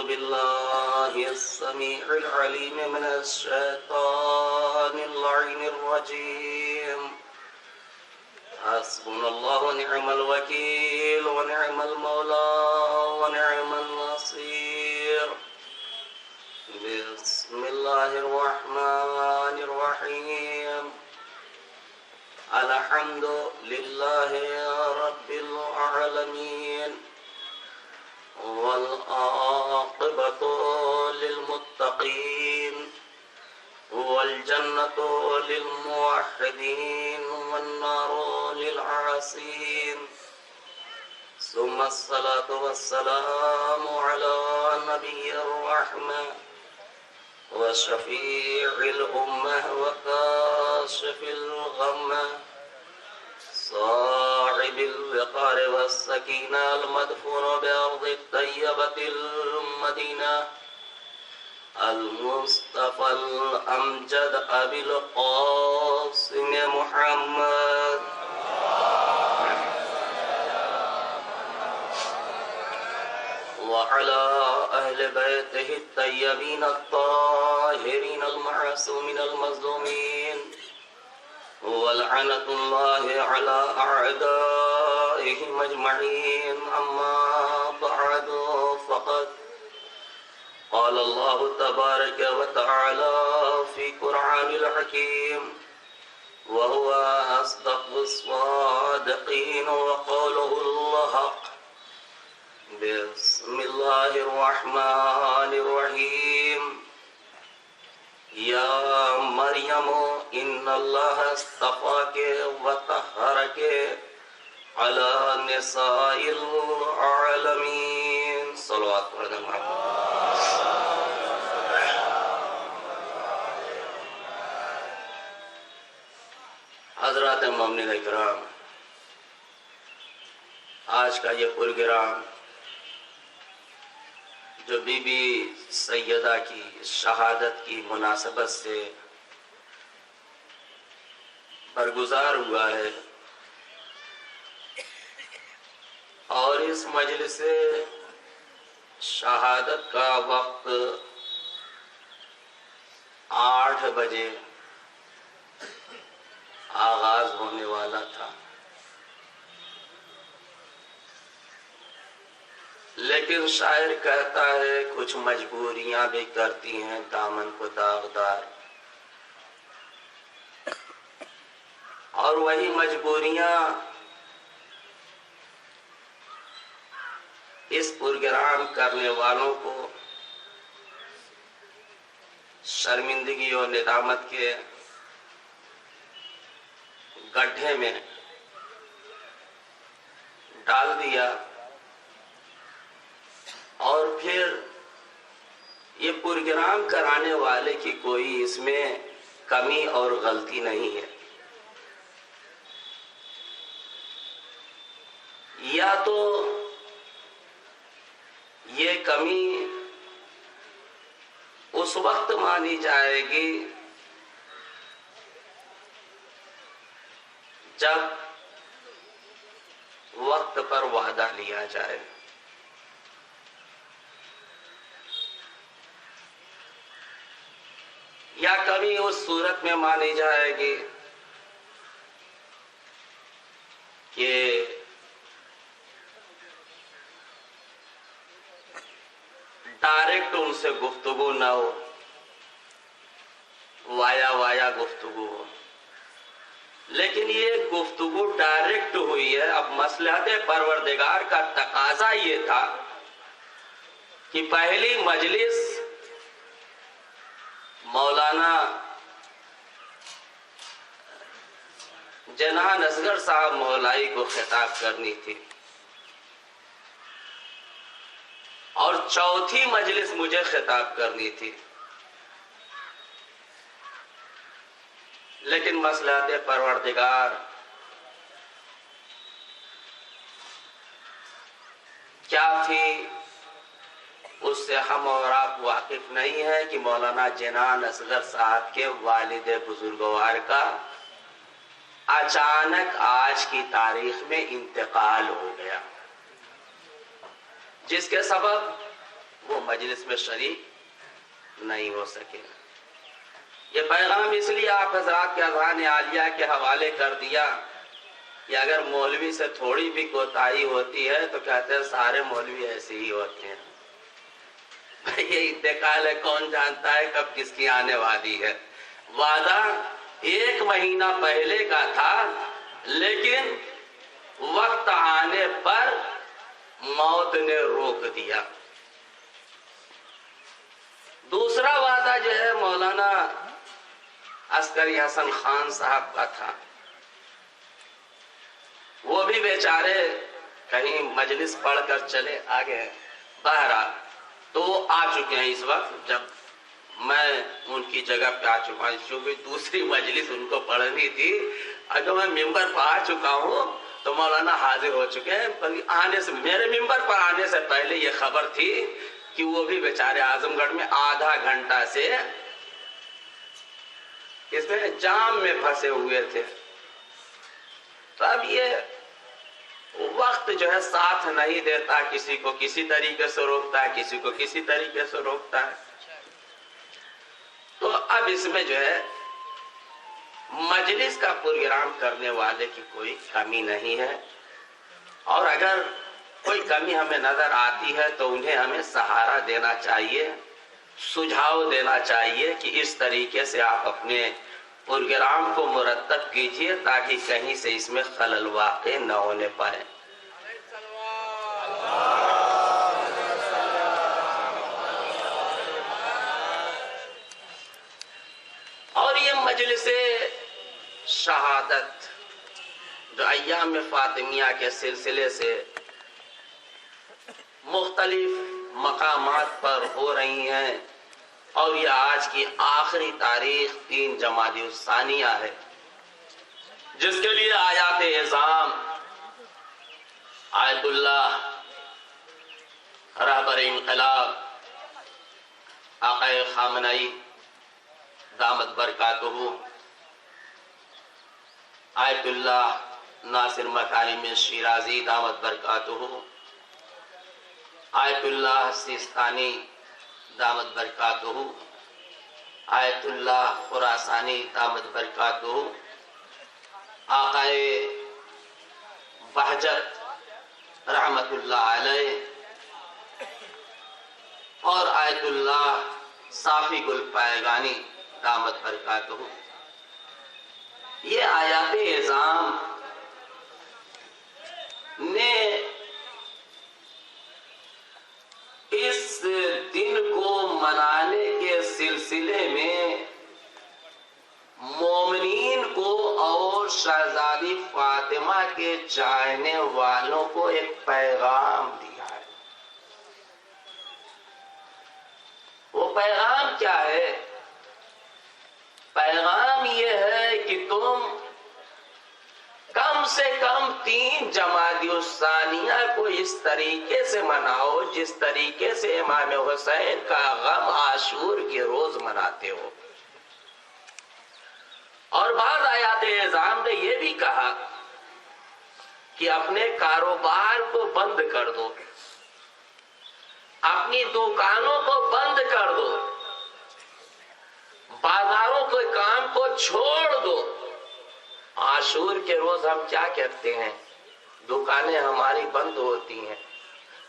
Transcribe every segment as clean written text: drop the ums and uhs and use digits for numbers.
بالله السميع العليم من الشيطان اللعين الرجيم. حسبنا الله ونعم الوكيل ونعم المولى ونعم النصير. بسم الله الرحمن الرحيم. الحمد لله رب العالمين والعاقبة للمتقين والجنة للموحدين والنار للعاصين. ثم الصلاة والسلام على نبي الرحمة وشفيع الأمة وكاشف الغمة صاحب الوقار والسكينة المدفون بأرض الطيبة المدينة المصطفى الأمجد أبي القاسم محمد وعلى أهل بيته الطيبين الطاهرين المعصومين المظلومين. ولعنة الله على أعدائهم أجمعين. أما بعد فقد قال الله تبارك وتعالى في قرآن الحكيم وهو أصدق الصادقين وقوله الحق. بسم الله الرحمن الرحيم. يا مريم إن الله اصطفاك وطهرك على نساء العالمين. صلوات محمد. حضرات مومنین اکرام، آج کا یہ پروگرام جو بی بی سیدہ کی شہادت کی مناسبت سے برگزار ہوا ہے، اور اس مجلس شہادت کا وقت 8 بجے آغاز ہونے والا تھا، لیکن شاعر کہتا ہے کچھ مجبوریاں بھی کرتی ہیں دامن کو داغدار، اور وہی مجبوریاں اس پروگرام کرنے والوں کو شرمندگی اور ندامت کے گڈھے میں ڈال دیا، اور پھر یہ پروگرام کرانے والے کی کوئی اس میں کمی اور غلطی نہیں ہے، یا تو یہ کمی اس وقت مانی جائے گی جب وقت پر وعدہ لیا جائے، یا کمی اس صورت میں مانی جائے گی کہ ڈائریکٹ ان سے گفتگو نہ ہو، وایا گفتگو ہو۔ لیکن یہ گفتگو ڈائریکٹ ہوئی ہے۔ اب مصلحت پروردگار کا تقاضا یہ تھا کہ پہلی مجلس مولانا جنان اصغر صاحب مولائی کو خطاب کرنی تھی، اور چوتھی مجلس مجھے خطاب کرنی تھی، لیکن مصلحت پروردگار کیا تھی اس سے ہم اور آپ واقف نہیں ہیں کہ مولانا جنان اصغر صاحب کے والد بزرگوار کا اچانک آج کی تاریخ میں انتقال ہو گیا، جس کے سبب وہ مجلس میں شریک نہیں ہو سکے. یہ پیغام اس لیے آپ حضرات کے اذہان عالیہ کے حوالے کر دیا کہ اگر مولوی سے تھوڑی بھی کوتاہی ہوتی ہے تو کہتے ہیں سارے مولوی ایسے ہی ہوتے ہیں. یہ انتقال ہے، کون جانتا ہے کب کس کی آنے والی ہے. وعدہ 1 مہینہ پہلے کا تھا، لیکن وقت آنے پر موت نے روک دیا. دوسرا وعدہ جو ہے مولانا عسکری حسن خان صاحب کا تھا. وہ بھی بیچارے کہیں مجلس پڑھ کر چلے آگے، بہرحال تو وہ آ چکے ہیں اس وقت جب میں ان کی جگہ پہ آ چکا ہوں. چونکہ دوسری مجلس ان کو پڑھنی تھی، اگر میں ممبر پر آ چکا ہوں تو مولانا حاضر ہو چکے ہیں. آنے سے میرے ممبر پر آنے سے پہلے یہ خبر تھی کہ وہ بھی بیچارے اعظم گڑھ میں آدھا گھنٹہ سے اس میں جام میں پھنسے ہوئے تھے. تو اب یہ وقت جو ہے ساتھ نہیں دیتا، کسی کو کسی طریقے سے روکتا ہے، کسی کو کسی طریقے سے روکتا ہے. تو اب اس میں جو ہے مجلس کا پروگرام کرنے والے کی کوئی کمی نہیں ہے، اور اگر کوئی کمی ہمیں نظر آتی ہے تو انہیں ہمیں سہارا دینا چاہیے، سجھاؤ دینا چاہیے کہ اس طریقے سے آپ اپنے پروگرام کو مرتب کیجئے تاکہ کہیں سے اس میں خلل واقع نہ ہونے پائے. اور یہ مجلس شہادت جو ایام فاطمیہ کے سلسلے سے مختلف مقامات پر ہو رہی ہیں، اور یہ آج کی آخری تاریخ 3 جمادی الثانیہ ہے، جس کے لیے آیات اعظام آیت اللہ رہبر انقلاب آقا خامنئی دامت برکاتہ، آیت اللہ ناصر مکارم شیرازی دامت برکاتہ، آیت اللہ سیستانی دامت برکاتہ، آیت اللہ خراسانی دامت برکاتہ، آقا بہجت رحمت اللہ علیہ، اور آیت اللہ صافی گل پائگانی دامت برکاتہ. یہ آیات اعظام نے اس دن کو منانے کے سلسلے میں مومنین کو اور شہزادی فاطمہ کے چاہنے والوں کو ایک پیغام دیا ہے. وہ پیغام کیا ہے؟ پیغام یہ ہے کہ تم کم سے کم 3 جمادی الثانیہ کو اس طریقے سے مناؤ جس طریقے سے امام حسین کا غم عاشور کے روز مناتے ہو. اور بعض آیات اعظام نے یہ بھی کہا کہ اپنے کاروبار کو بند کر دو، اپنی دکانوں کو بند کر دو، بازاروں کے کام کو چھوڑ دو. عاشور کے روز ہم کیا کرتے ہیں؟ دکانیں ہماری بند ہوتی ہیں،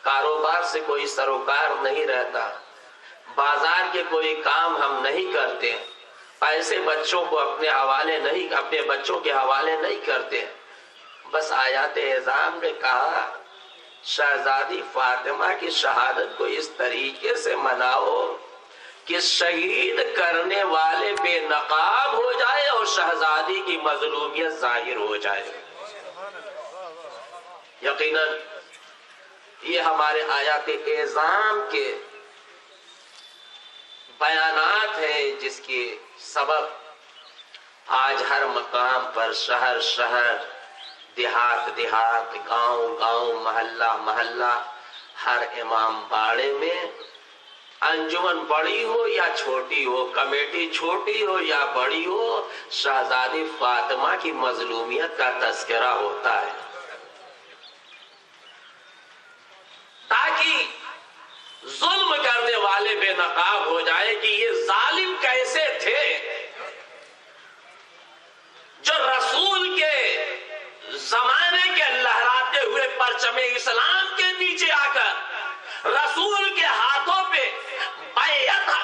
کاروبار سے کوئی سروکار نہیں رہتا، بازار کے کوئی کام ہم نہیں کرتے، پیسے بچوں کو اپنے بچوں کے حوالے نہیں کرتے. بس آیات اعظام نے کہا شہزادی فاطمہ کی شہادت کو اس طریقے سے مناؤ کہ شہید کرنے والے بے نقاب ہو جائے اور شہزادی کی مظلومیت ظاہر ہو جائے. یقیناً یہ ہمارے آیات اعظام کے بیانات ہیں جس کے سبب آج ہر مقام پر، شہر شہر، دیہات دیہات، گاؤں گاؤں، محلہ محلہ، ہر امام باڑے میں انجمن بڑی ہو یا چھوٹی ہو، کمیٹی چھوٹی ہو یا بڑی ہو، شہزادی فاطمہ کی مظلومیت کا تذکرہ ہوتا ہے، تاکہ ظلم کرنے والے بے نقاب ہو جائے کہ یہ ظالم کیسے تھے جو رسول کے زمانے کے لہراتے ہوئے پرچم اسلام کے نیچے آ کر رسول کے ہاتھوں پہ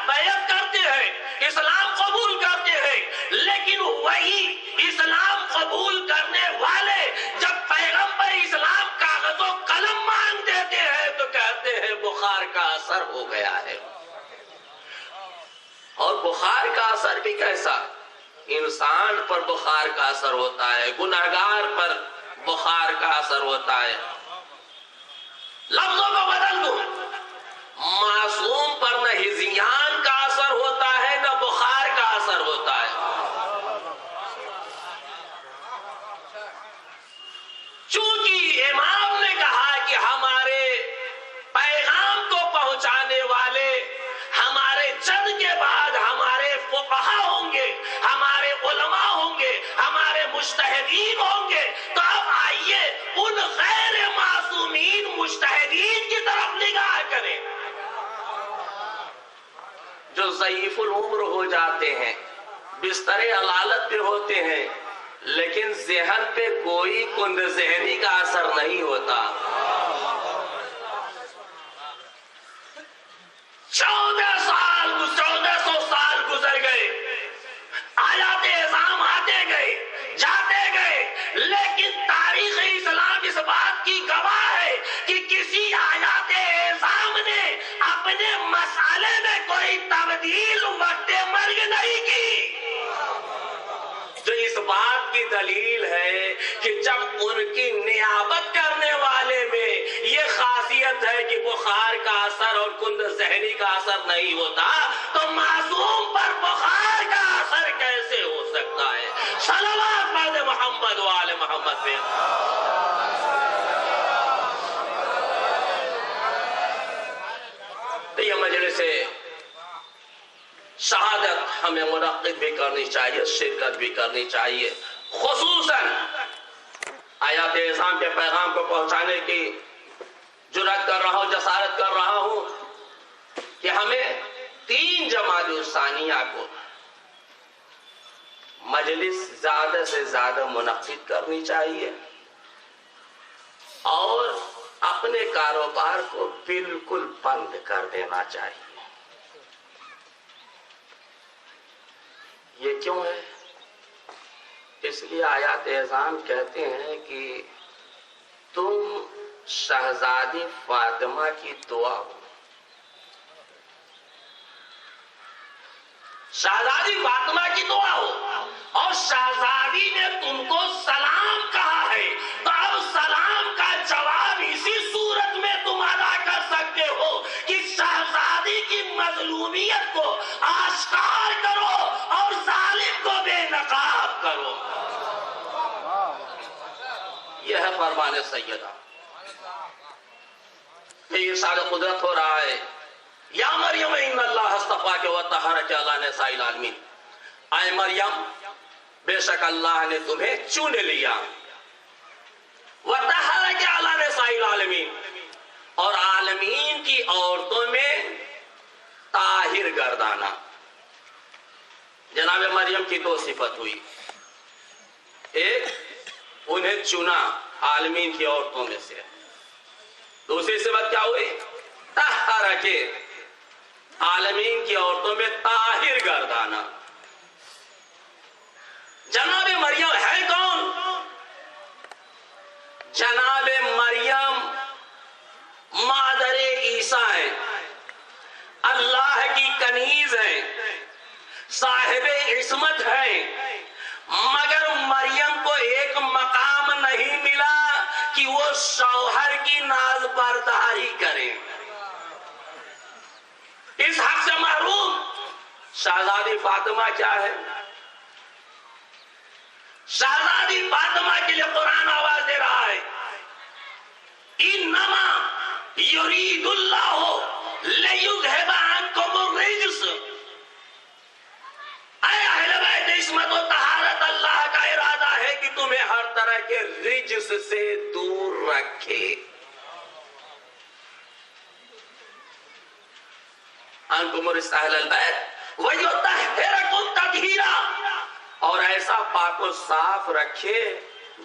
بیعت کرتے ہیں، اسلام قبول کرتے ہیں، لیکن وہی اسلام قبول کرنے والے جب پیغمبر اسلام کاغذ و قلم مانگ دیتے ہیں تو کہتے ہیں بخار کا اثر ہو گیا ہے۔ اور بخار کا اثر بھی کیسا؟ انسان پر بخار کا اثر ہوتا ہے، گنہگار پر بخار کا اثر ہوتا ہے۔ لفظوں کو بدل دوں، معصوم پر نہ ہذیان کا اثر ہوتا ہے نہ بخار کا اثر ہوتا ہے۔ چونکہ امام نے کہا کہ ہمارے پیغام کو پہنچانے والے ہمارے جد کے بعد ہمارے فقہا ہوں گے، ہمارے علماء ہوں گے، ہمارے مجتہدین ہوں گے، تو اب آئیے ان غیر معصومین مجتہدین کی طرف نگاہ کریں جو ضعیف العمر ہو جاتے ہیں، بستر علالت پہ ہوتے ہیں، لیکن ذہن پہ کوئی کند ذہنی کا اثر نہیں ہوتا۔ 1400 سال گزر گئے، آیات اعظام آتے گئے جاتے گئے، لیکن تاریخ اسلام اس بات کی گواہ ہے کہ کسی آیات اعظام نے اپنے مسئلے میں کوئی تبدیل وقت مرگ نہیں کی، جو اس بات کی دلیل ہے کہ جب ان کی نیابت کرنے والے میں یہ خاصیت ہے کہ بخار کا اثر اور کند ذہنی کا اثر نہیں ہوتا، تو معصوم پر بخار کا اثر کیسے ہو سکتا ہے؟ صلوات پڑھ محمد و آل محمد پہ۔ تو یہ مجلس شہادت ہمیں منعقد بھی کرنی چاہیے، شرکت بھی کرنی چاہیے، خصوصاً آیات اعظام کے پیغام کو پہنچانے کی جرات کر رہا ہوں، جسارت کر رہا ہوں کہ ہمیں 3 جمادی الثانیہ کو مجلس زیادہ سے زیادہ منعقد کرنی چاہیے اور اپنے کاروبار کو بالکل بند کر دینا چاہیے۔ یہ کیوں ہے؟ اس لیے آیات اعظام کہتے ہیں کہ تم شہزادی فاطمہ کی دعا ہو۔ شہزادی فاطمہ کی دعا ہو اور شہزادی نے تم کو سلام کہا ہے، تو اب سلام کا جواب اسی صورت میں تم ادا کر سکتے ہو کہ شہزادی کی مظلومیت کو آشکار کرو اور ظالم کو بے نقاب کرو۔ یہ ہے فرمان سیدہ، یہ ارشاد قدرت ہو رہا ہے، یا مریم ان اللہ اصطفاک وطہرک علی نساء العالمین، اے مریم بے شک اللہ نے تمہیں چن لیا، وطہرک علی نساء العالمین، اور عالمین کی عورتوں میں طاہر گردانا۔ جناب مریم کی 2 صفت ہوئی، ایک انہیں چنا عالمین کی عورتوں میں سے، دوسری صفت کیا ہوئی؟ طہرک، عالمین کی عورتوں میں طاہر گردانا۔ جناب مریم ہے کون؟ جناب مریم مادر عیسیٰ ہے، اللہ کی کنیز ہے، صاحب عصمت ہے، مگر مریم کو ایک مقام نہیں ملا کہ وہ شوہر کی ناز برداری کرے، اس حق سے محروم۔ شہزادی فاطمہ کیا ہے؟ شہزادی فاطمہ کے لیے قرآن آواز دے رہا ہے، انما یرید اللہ لیذھب عنکم الرجس، اے اہل بیت عصمت و طہارت، اللہ کا ارادہ ہے کہ تمہیں ہر طرح کے رجس سے دور رکھے۔ انکم اہل البیت ویطہرکم تطہیرا، اور ایسا پاک و صاف رکھے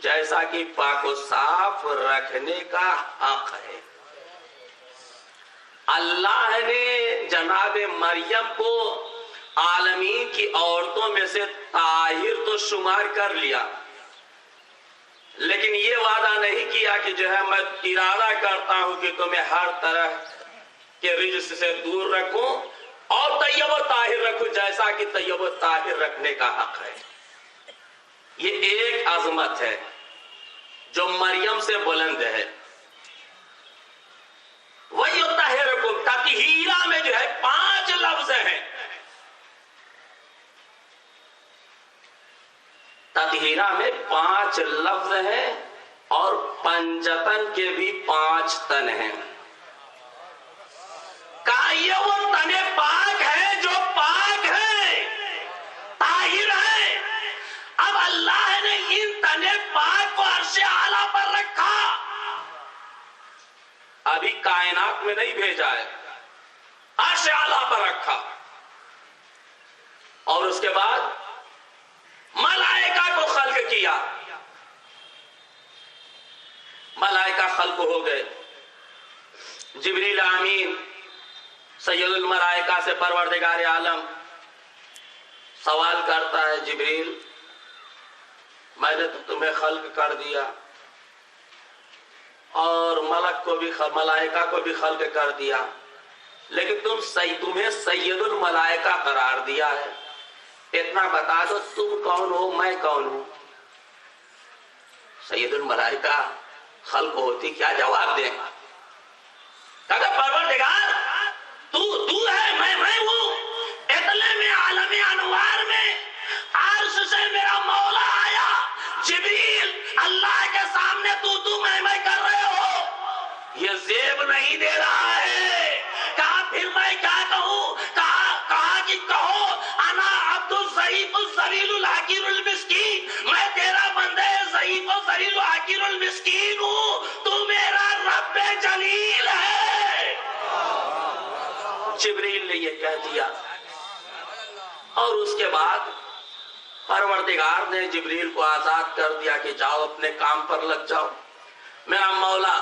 جیسا کہ پاک و صاف رکھنے کا حق ہے۔ اللہ نے جناب مریم کو عالمین کی عورتوں میں سے طاہر تو شمار کر لیا، لیکن یہ وعدہ نہیں کیا کہ جو ہے میں ارادہ کرتا ہوں کہ تمہیں ہر طرح کے رجس سے دور رکھوں اور طیب و طاہر رکھوں جیسا کہ طیب و طاہر رکھنے کا حق ہے۔ یہ ایک عظمت ہے جو مریم سے بلند ہے۔ وَيُطَهِّرُكُمْ تَطْهِيرًا میں جو ہے 5 لفظ ہیں۔ تطہیرہ میں 5 لفظ ہیں اور پنجتن کے بھی 5 تن ہیں۔ کہا یہ وہ تن پاک ہے جو پاک ہے، طاہر ہے۔ اب اللہ نے ان تن پاک کو عرش اعلیٰ پر رکھا، ابھی کائنات میں نہیں بھیجا ہے، عرش اعلیٰ پر رکھا، اور اس کے بعد ملائکہ کو خلق کیا۔ ملائکہ خلق ہو گئے۔ جبریل امین سید الملائکہ سے پروردگار عالم سوال کرتا ہے، جبریل میں نے تو تمہیں خلق کر دیا اور ملائکہ کو بھی خلق کر دیا، لیکن تمہیں سید الملائکہ قرار دیا ہے، اتنا بتا دو تم کون ہو میں کون ہوں؟ سید الملائکہ خلق ہوتی کیا جواب دیں؟ کہا پروردگار تو ہے میں ہوں۔ اتنے میں عالم انوار میں عرش سے میرا مولا آیا، جبریل اللہ کے سامنے تو میں کر رہے ہو، یہ زیب نہیں دے رہا ہے۔ کہا پھر میں کیا کہوں؟ کہا کہ کہو انا عبد الضعیف الذلیل الحقیر المسکین، میں تیرا بندہ ضعیف و ذلیل و حقیر المسکین ہوں، تو میرا رب جلیل ہے۔ جبریل نے یہ کہہ دیا، اور اس کے بعد پروردگار نے جبریل کو آزاد کر دیا کہ جاؤ اپنے کام پر لگ جاؤ۔ میرا مولا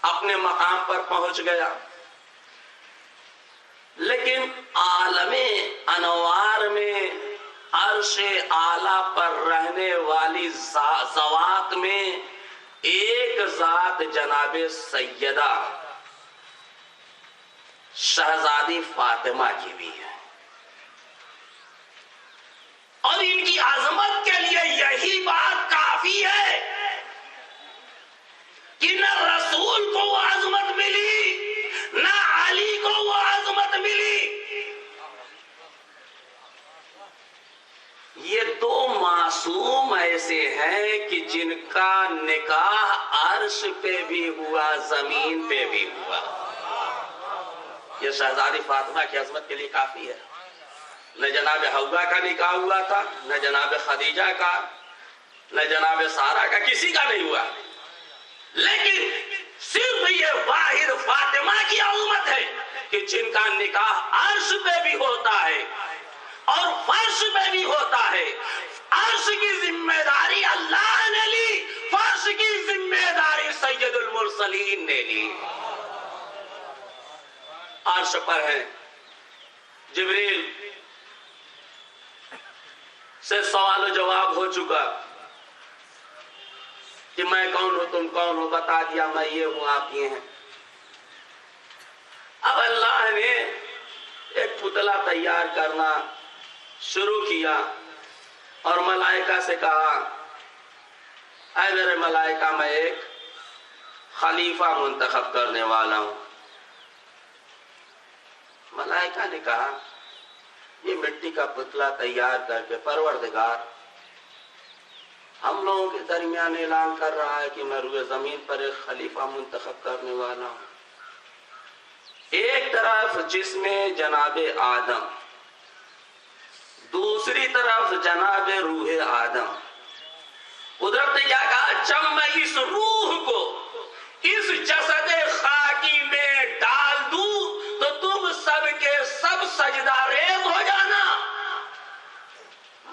اپنے مقام پر پہنچ گیا، لیکن عالم انوار میں عرش اعلیٰ پر رہنے والی ذوات میں ایک ذات جناب سیدہ شہزادی فاطمہ کی بھی ہے، اور ان کی عظمت کے لیے یہی بات کافی ہے کہ نہ رسول کو وہ عظمت ملی نہ علی کو وہ عظمت ملی۔ یہ 2 معصوم ایسے ہیں کہ جن کا نکاح عرش پہ بھی ہوا زمین پہ بھی ہوا۔ یہ شہزادی فاطمہ کی عظمت کے لیے کافی ہے۔ نہ جناب حوا کا نکاح ہوا تھا، نہ جناب خدیجہ کا، نہ جناب سارہ کا، کسی کا نہیں ہوا، لیکن صرف یہ واحد فاطمہ کی عظمت ہے کہ جن کا نکاح عرش پہ بھی ہوتا ہے اور فرش پہ بھی ہوتا ہے۔ عرش کی ذمہ داری اللہ نے لی، فرش کی ذمہ داری سید المرسلین نے لی۔ عرش پر ہے، جبریل سے سوال و جواب ہو چکا کہ میں کون ہوں تم کون ہو، بتا دیا میں یہ ہوں آپ یہ ہیں۔ اب اللہ نے ایک پتلا تیار کرنا شروع کیا اور ملائکہ سے کہا، اے میرے ملائکہ میں ایک خلیفہ منتخب کرنے والا ہوں۔ ملائکہ نے کہا یہ مٹی کا پتلا تیار کر کے پروردگار ہم لوگوں کے درمیان اعلان کر رہا ہے کہ میں روئے زمین پر ایک خلیفہ منتخب کرنے والا ہوں۔ ایک طرف جسم جناب آدم، دوسری طرف جناب روح آدم۔ قدرت نے کیا کہا، جب میں اس روح کو اس جسد خاکی میں ڈال دوں تو تم سب کے سب سجدہ ریز ہو جانا.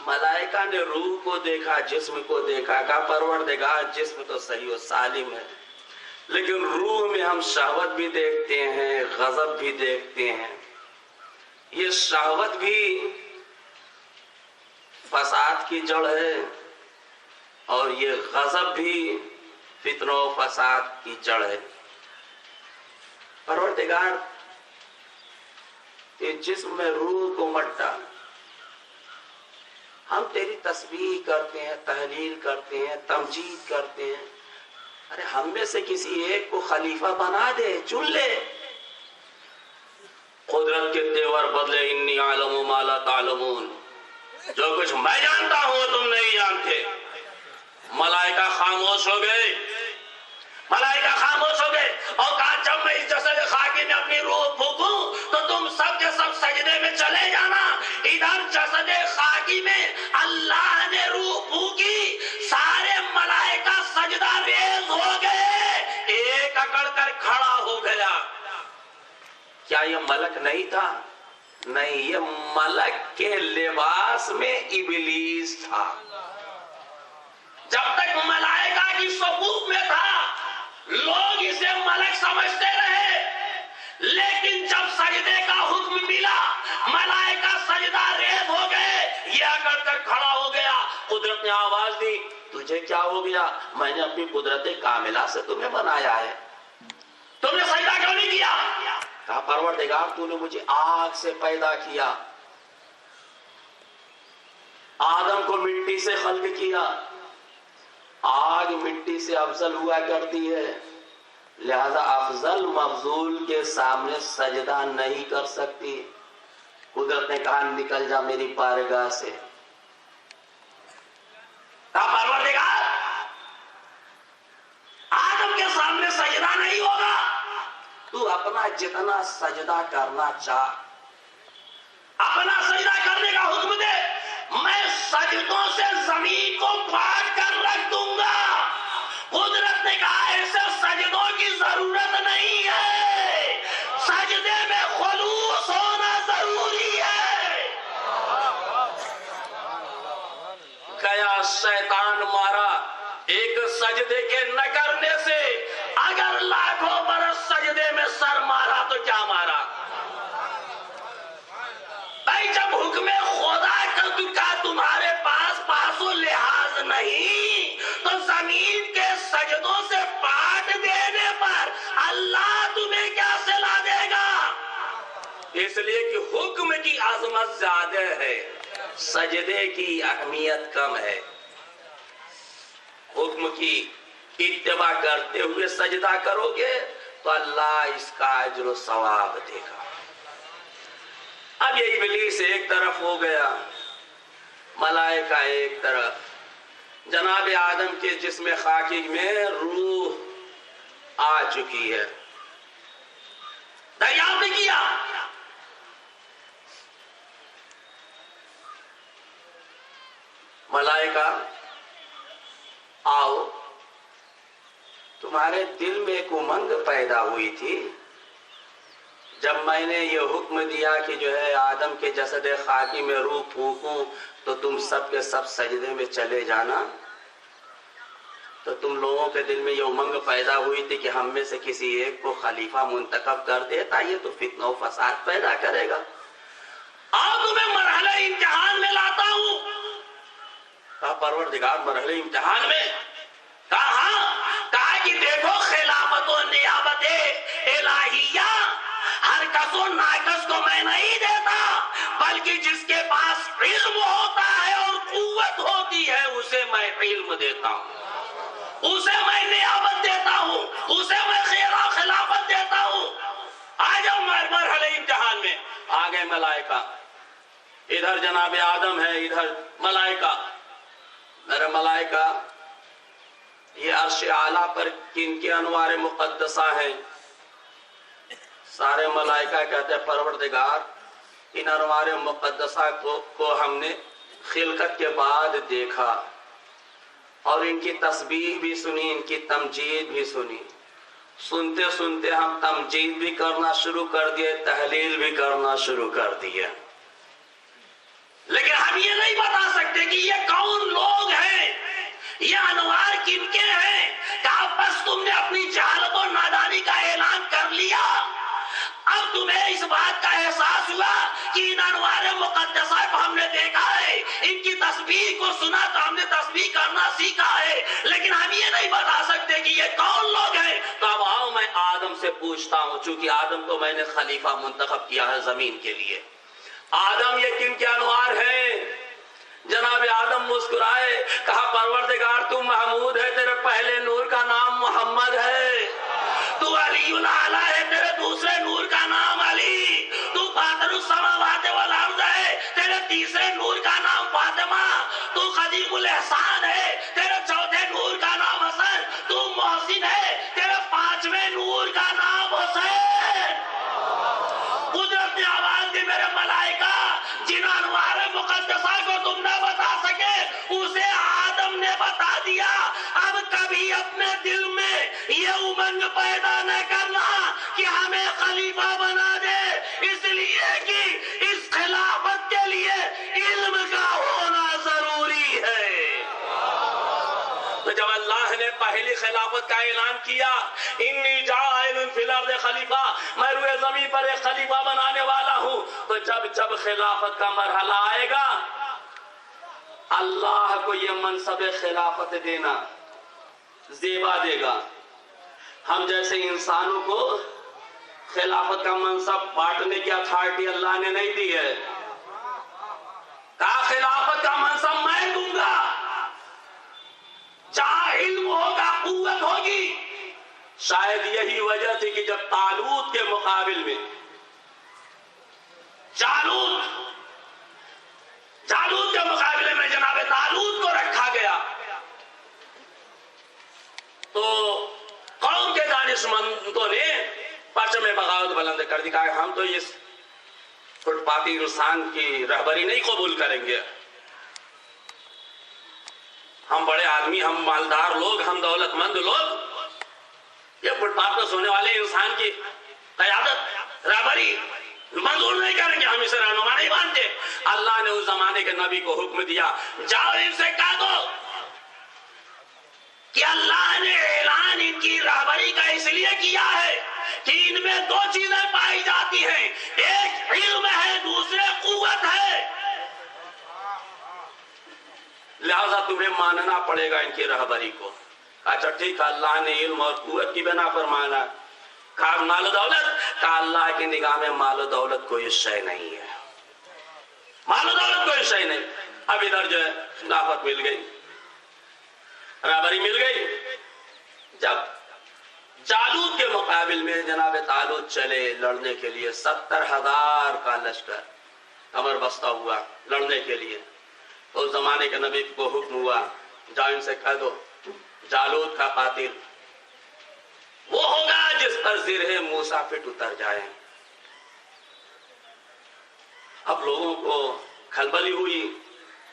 ملائکہ نے روح کو دیکھا, جسم کو دیکھا, کہا پروردگار جسم تو صحیح و سالم ہے, لیکن روح میں ہم شہوت بھی دیکھتے ہیں, غضب بھی دیکھتے ہیں. یہ شہوت بھی فساد کی جڑ ہے اور یہ غضب بھی فتنہ و فساد کی جڑ ہے. پروردگار کہ جسم میں روح کو مت ڈال. ہم تیری تسبیح کرتے ہیں, تحلیل کرتے ہیں, تمجید کرتے ہیں. ارے ہم میں سے کسی ایک کو خلیفہ بنا دے, چن لے. قدرت کے تیور بدلے انی عالم ما لا تعلمون, جو کچھ میں جانتا ہوں تم نہیں جانتے. ملائکہ خاموش ہو گئے, ملائکہ خاموش ہو گئے اور کہا جب میں اس جسد خاکی میں اپنی روح پھونکوں تو تم سب کے سب سجدے میں چلے جانا. ادھر جسد خاکی میں اللہ نے روح پھونکی, سارے ملائکہ سجدہ ریز ہو گئے, ایک اکڑ کر کھڑا ہو گیا. کیا یہ ملک نہیں تھا؟ نہیں, یہ ملک کے لباس میں ابلیس تھا. جب تک ملائکہ کی صفوف میں تھا لوگ اسے ملک سمجھتے رہے, لیکن جب سجدے کا حکم ملا ملائکہ سجدہ ریز ہو گئے, یہ اکڑ کر کھڑا ہو گیا. قدرت نے آواز دی, تجھے کیا ہو گیا؟ میں نے اپنی قدرت کاملہ سے تمہیں بنایا ہے, تم نے سجدہ کیوں نہیں کیا؟ کہا پروردگار تو نے مجھے آگ سے پیدا کیا, آدم کو مٹی سے خلق کیا, آگ مٹی سے افضل ہوا کرتی ہے, لہذا افضل مفضول کے سامنے سجدہ نہیں کر سکتی. قدرت نے کہا نکل جا میری بارگاہ سے. کہا پروردگار آدم کے سامنے سجدہ نہیں ہوگا, تو اپنا جتنا سجدہ کرنا چاہ اپنا سجدہ کرنے کا حکم دے, میں سجدوں سے زمین کو پھاڑ کر رکھ دوں گا. قدرت نے کہا ایسے سجدوں کی ضرورت نہیں ہے, سجدے میں خلوص ہونا ضروری ہے. گیا شیطان مارا ایک سجدے کے نہ کرنے سے. اگر لاکھوں برس سجدے میں سر مارا تو کیا مارا؟ بھائی جب حکم خدا کا تمہارے پاس و لحاظ نہیں تو زمین کے سجدوں سے پاٹ دینے پر اللہ تمہیں کیا صلا دے گا؟ اس لیے کہ حکم کی عظمت زیادہ ہے, سجدے کی اہمیت کم ہے. حکم کی اتباع کرتے ہوئے سجدہ کرو گے تو اللہ اس کا اجر و ثواب دے گا. اب یہ ابلیس ایک طرف ہو گیا, ملائکہ ایک طرف. جناب آدم کے جسم خاکی میں روح آ چکی ہے. دریافت نہیں کیا, ملائکہ آؤ, تمہارے دل میں ایک امنگ پیدا ہوئی تھی جب میں نے یہ حکم دیا کہ جو ہے آدم کے جسد خاکی میں روح پھونکوں تو تم سب کے سب سجدے میں چلے جانا. تو تم لوگوں کے دل میں یہ امنگ پیدا ہوئی تھی کہ ہم میں سے کسی ایک کو خلیفہ منتخب کر دیتا, یہ تو فتنہ و فساد پیدا کرے گا. آؤ تمہیں مرحلہ امتحان میں لاتا ہوں. کہا پروردگار مرحلہ امتحان میں؟ کہا کہ دیکھو خلافت و نیابت الہیہ ہر کس و ناکس کو میں نہیں دیتا, بلکہ جس کے پاس علم ہوتا ہے اور قوت ہوتی ہے اسے میں علم دیتا ہوں, اسے میں نیابت دیتا ہوں, اسے میں خلافت دیتا ہوں. آ جاؤ مرحلہ امتحان میں. آ گئے ملائکہ, ادھر جناب آدم ہے, ادھر ملائکہ. میرے ملائکہ یہ عرش اعلیٰ پر کن کے انوار مقدسہ ہیں؟ سارے ملائکہ کہتے ہیں پروردگار ان انوار مقدسہ کو ہم نے خلقت کے بعد دیکھا اور ان کی تسبیح بھی سنی, ان کی تمجید بھی سنی, سنتے سنتے ہم تمجید بھی کرنا شروع کر دیے، تحلیل بھی کرنا شروع کر دیے، لیکن ہم یہ نہیں بتا سکتے کہ یہ کون لوگ ہیں، یہ انوار کن کے ہیں۔ کہا بس تم نے اپنی جہالت اور نادانی کا اعلان کر لیا، اب تمہیں اس بات کا احساس ہوا کہ ان انوار مقدسہ کو ہم نے دیکھا ہے، ان کی تسبیح کو سنا تو ہم نے تسبیح کرنا سیکھا ہے، لیکن ہم یہ نہیں بتا سکتے کہ یہ کون لوگ ہیں۔ تو اب آؤ میں آدم سے پوچھتا ہوں، چونکہ آدم کو میں نے خلیفہ منتخب کیا ہے زمین کے لیے، آدم یہ کن کے انوار ہیں؟ جناب آدم مسکرائے، کہا پروردگار تو محمود ہے، تیرے پہلے نور کا نام محمد ہے، تو علی الاعلیٰ ہے، تیرے دوسرے نور کا نام علی، تو فاطر السماوات والارض ہے، تیرے تیسرے نور کا نام فاطمہ، تو قدیم الاحسان ہے، تیرے چوتھے نور کا نام حسن، تو محسن ہے، تیرے پانچویں نور کا نام حسین۔ قدرت نے آواز دی، میرے ملائکہ جن انوار مقدسہ کو تم نہ بتا سکے اسے آدم نے بتا دیا، اب کبھی اپنے دل میں یہ امنگ پیدا نہ کرنا کہ ہمیں خلیفہ بنا دے، اس لیے کہ اس خلافت کے لیے علم کا ہونا ضروری ہے۔ تو جب اللہ نے پہلی خلافت کا اعلان کیا، انی جاعل فی الارض خلیفہ، میں روئے زمین پر ایک خلیفہ بنانے والا ہوں، تو جب خلافت کا مرحلہ آئے گا، اللہ کو یہ منصب خلافت دینا زیبا دے گا۔ ہم جیسے انسانوں کو خلافت کا منصب بانٹنے کی اتھارٹی اللہ نے نہیں دی ہے، کہا خلافت کا منصب میں دوں گا، جہاں علم ہوگا قوت ہوگی۔ شاید یہی وجہ تھی کہ جب طالوت کے مقابل میں جالوت کے مقابلے میں جناب طالوت کو رکھا گیا، تو قوم کے دانشمندوں نے پرچم بغاوت بلند کر دی، کہا ہم تو اس فٹ پاتی انسان کی رہبری نہیں قبول کریں گے، ہم بڑے آدمی، ہم مالدار لوگ، ہم دولت مند لوگ، یہ فٹ پاتھ پر سونے والے انسان کی قیادت رہبری منظور نہیں کریں گے، ہم اسے رہنما نہیں مانتے۔ اللہ نے اس زمانے کے نبی کو حکم دیا، جاؤ ان سے کہہ دو کہ اللہ نے اعلان ان کی رہبری کا اس لیے کیا ہے کہ ان میں دو چیزیں پائی جاتی ہیں، ایک علم ہے، دوسرے قوت ہے، لہذا تمہیں ماننا پڑے گا ان کی رہبری کو۔ اچھا ٹھیک ہے، اللہ نے علم اور قوت کی بنا پر مانا، کہا مال و دولت، کہا اللہ کی نگاہ میں مال و دولت کوئی شے نہیں ہے، مال و دولت کوئی شے نہیں۔ اب ادھر جو ہے خلافت مل گئی، رہبری مل گئی۔ جب جالوت کے مقابل میں جناب طالوت چلے لڑنے کے لیے، 70,000 کا لشکر کمر بستہ ہوا لڑنے کے لیے، تو اس زمانے کے نبی کو حکم ہوا، جاؤ ان سے کہہ دو جالوت کا قاتل وہ ہوگا جس پر زرہ موسیٰ فٹ اتر جائے۔ اب لوگوں کو کھلبلی ہوئی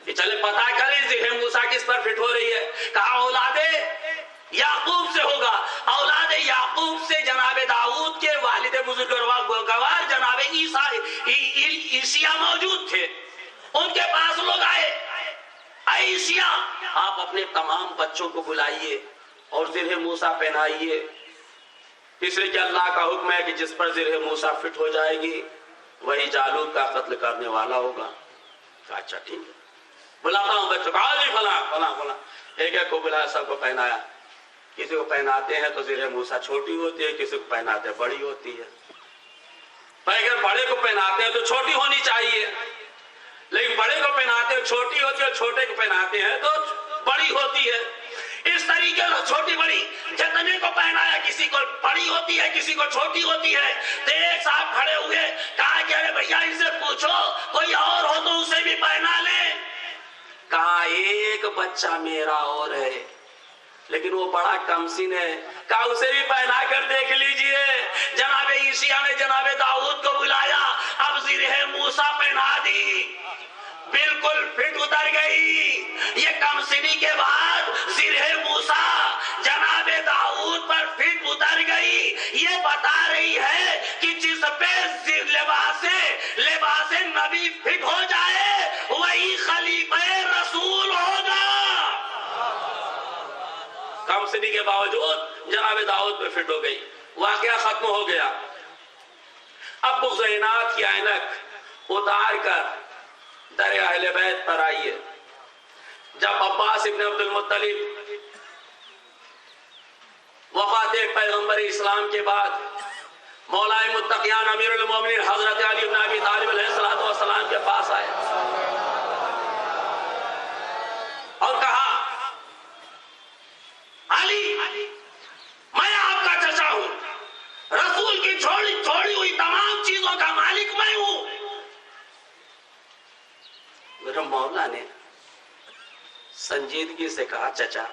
کہ چلے پتہ کریں زرہ موسیٰ کس پر فٹ ہو رہی ہے، کہا اولاد یعقوب سے ہوگا۔ اولاد یعقوب سے جناب داؤد کے والد بزرگوار جناب عیسیٰ موجود تھے، ان کے پاس لوگ آئے، اے عیسیٰ آپ اپنے تمام بچوں کو بلائیے اور زرہ موسیٰ پہنائیے، اس لیے کہ اللہ کا حکم ہے کہ جس پر زرہ موسیٰ فٹ ہو جائے گی وہی جالوت کا قتل کرنے والا ہوگا۔ اچھا ٹھیک ہے، بلاتا ہوں بچوں کو، جی فلاں فلاں فلاں، ایک ایک کو بلایا، سب کو پہنایا۔ کسی کو پہناتے ہیں تو زرہ موسیٰ چھوٹی ہوتی ہے، کسی کو پہناتے ہیں بڑی ہوتی ہے۔ اگر بڑے کو پہناتے ہیں تو چھوٹی ہونی چاہیے، لیکن بڑے کو پہناتے ہیں چھوٹی ہوتی ہے، اور چھوٹے کو پہناتے ہیں تو بڑی ہوتی ہے۔ اس طریقے سے چھوٹی بڑی جتنے کو پہنایا، کسی کو بڑی ہوتی ہے، کسی کو چھوٹی ہوتی ہے۔ تو ایک صاحب کھڑے ہوئے، کہا کہ ارے بھیا ان سے پوچھو کوئی اور ہو تو اسے بھی پہنا لے۔ کہا ایک بچہ میرا اور ہے لیکن وہ بڑا کم سن ہے، کہا اسے بھی پہنا کر دیکھ لیجئے۔ جناب عیسیٰ نے جناب داؤد کو بلایا، اب زرہ موسیٰ پہنا دی، بالکل فٹ اتر گئی۔ یہ کم سنی کے بعد زرہ موسیٰ جناب داؤد پر فٹ اتر گئی، یہ بتا رہی ہے کہ جس پہ لباس نبی فٹ ہو جائے وہی خلیفہ رسول ہوگا۔ کم سنی کے باوجود جناب داؤد پہ فٹ ہو گئی، واقعہ ختم ہو گیا۔ اب بغض کی عینک اتار کر در اہل بیت پر آئیے۔ جب عباس ابن عبد المطلب وفات پیغمبر اسلام کے بعد مولا متقیان امیر المومنین حضرت علی بن ابی طالب علیہ السلام کے پاس آئے اور کہا، علی میں آپ کا چچا ہوں، رسول کی چھوڑی ہوئی تمام چیزوں کا مالک میں ہوں۔ میرے مولا نے سنجیدگی سے کہا، چچا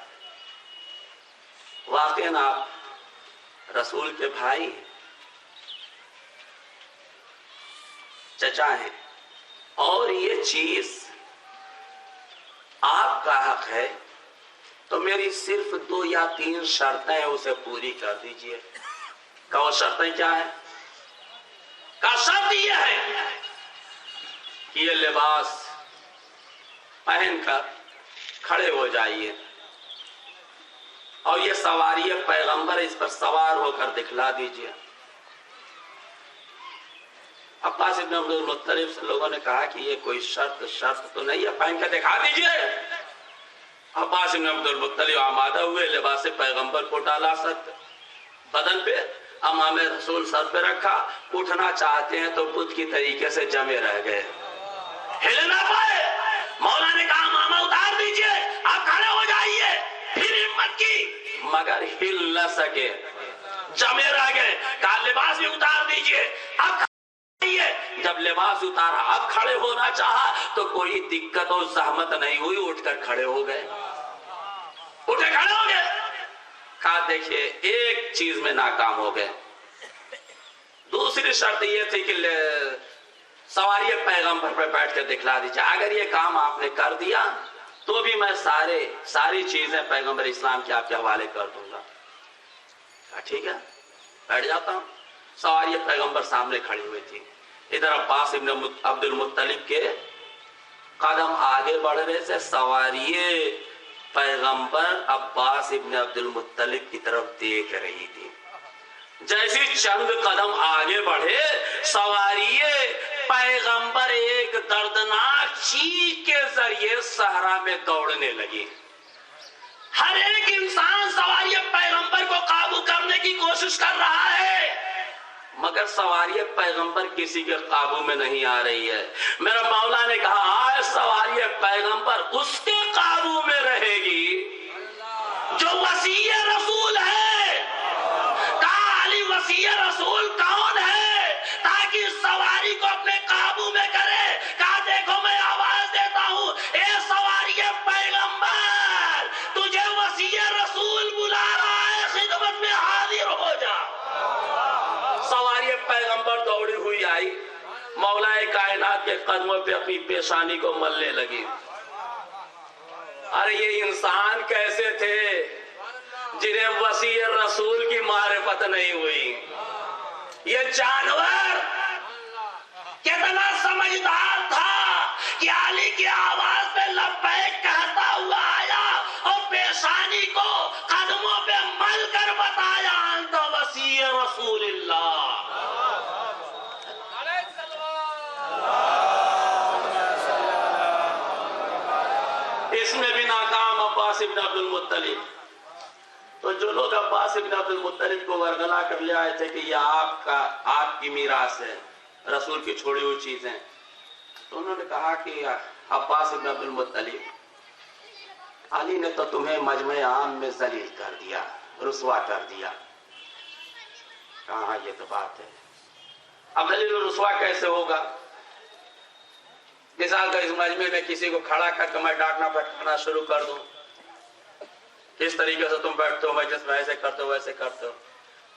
واقعاً آپ رسول کے بھائی ہیں، چچا ہیں، اور یہ چیز آپ کا حق ہے، تو میری صرف 2 یا 3 شرطیں اسے پوری کر دیجئے۔ کہ وہ شرطیں کیا ہیں؟ کہ شرط یہ ہے کہ یہ لباس پہن کر کھڑے ہو جائیے اور یہ سواری پیغمبر اس پر سوار ہو کر دکھلا دیجئے۔ عباس ابن عبد المطلب سے لوگوں نے کہا کہ یہ کوئی شرط تو نہیں ہے، پہن کر دکھا دیجئے۔ عباس ابن عبد المطلب آمادہ ہوئے، لباس پیغمبر کو ڈالا بدن پہ، امام رسول سر پہ رکھا، اٹھنا چاہتے ہیں تو بدھ کی طریقے سے جمے رہ گئے، ہل نہ پائے۔ مولا نے کہا امامہ اتار دیجئے، آپ کھڑے ہو جائیے، پھر ہمت کی مگر ہل نہ سکے، جمے رہ گئے۔ کہا لباس بھی اتار دیجئے، اب جب لباس اتارا اب کھڑے ہونا چاہا تو کوئی دقت اور زحمت نہیں ہوئی، اٹھ کر کھڑے ہو گئے، اٹھے کھڑے ہو گئے۔ کہا دیکھئے ایک چیز میں ناکام ہو گئے، دوسری شرط یہ تھی کہ سواری پیغمبر پر بیٹھ کر دکھلا دیجئے، اگر یہ کام آپ نے کر دیا تو بھی میں ساری چیزیں پیغمبر اسلام کے آپ کے حوالے کر دوں گا۔ کہا ٹھیک ہے بیٹھ جاتا ہوں۔ سواری پیغمبر سامنے کھڑی ہوئی تھی، ادھر عباس ابن عبد المطلب کے قدم آگے بڑھ رہے تھے، سواری پیغمبر عباس ابن عبد المطلب کی طرف دیکھ رہی تھی۔ جیسی چند قدم آگے بڑھے سواری پیغمبر ایک دردناک چیخ کے ذریعے صحرا میں دوڑنے لگی۔ ہر ایک انسان سواری پیغمبر کو قابو کرنے کی کوشش کر رہا ہے مگر سواری پیغمبر کسی کے قابو میں نہیں آ رہی ہے۔ میرا مولا نے کہا آج سواری پیغمبر اس کے قابو میں رہے گی جو وسیع رسول ہے۔ کہا علی وسیع رسول کون ہے تاکہ سواری کو اپنے قابو میں کرے؟ کہا دیکھو میں آواز دیتا ہوں، اے سواری پیغمبر تجھے وسیع رسول بلا رہا ہے، خدمت میں حاضر ہو جا۔ سواری پیغمبر دوڑی ہوئی آئی، مولا کائنات کے قدموں پہ اپنی پیشانی کو ملنے لگی۔ ارے یہ انسان کیسے تھے جنہیں وسیع رسول کی معرفت نہیں ہوئی؟ یہ جانور کتنا سمجھدار تھا کہ علی کی آواز پہ لبیک کہتا ہوا آیا اور پیشانی کو قدموں پہ مل کر بتایا انت وسیع رسول اللہ۔ اس میں بھی ناکام عباس ابن عبد المطلب۔ تو جو لوگ عباس ابن عبد المطلب کو ورگلا کر لے آئے تھے کہ یہ آپ کی میراث ہے، رسول کی چھوڑی ہوئی چیزیں، تو انہوں نے کہا کہ عباس ابن عبد المطلب علی نے تو تمہیں مجمع عام میں ذلیل کر دیا، رسوا کر دیا۔ کہاں یہ تو بات ہے، اب ذلیل و رسوا کیسے ہوگا؟ مثال کا اس مجمع میں کسی کو کھڑا کر کے میں ڈانٹنا پھٹکانا شروع کر دوں، اس طریقے سے تم بیٹھتے ہو مجلس میں ایسے کرتے ہو ویسے کرتے ہو،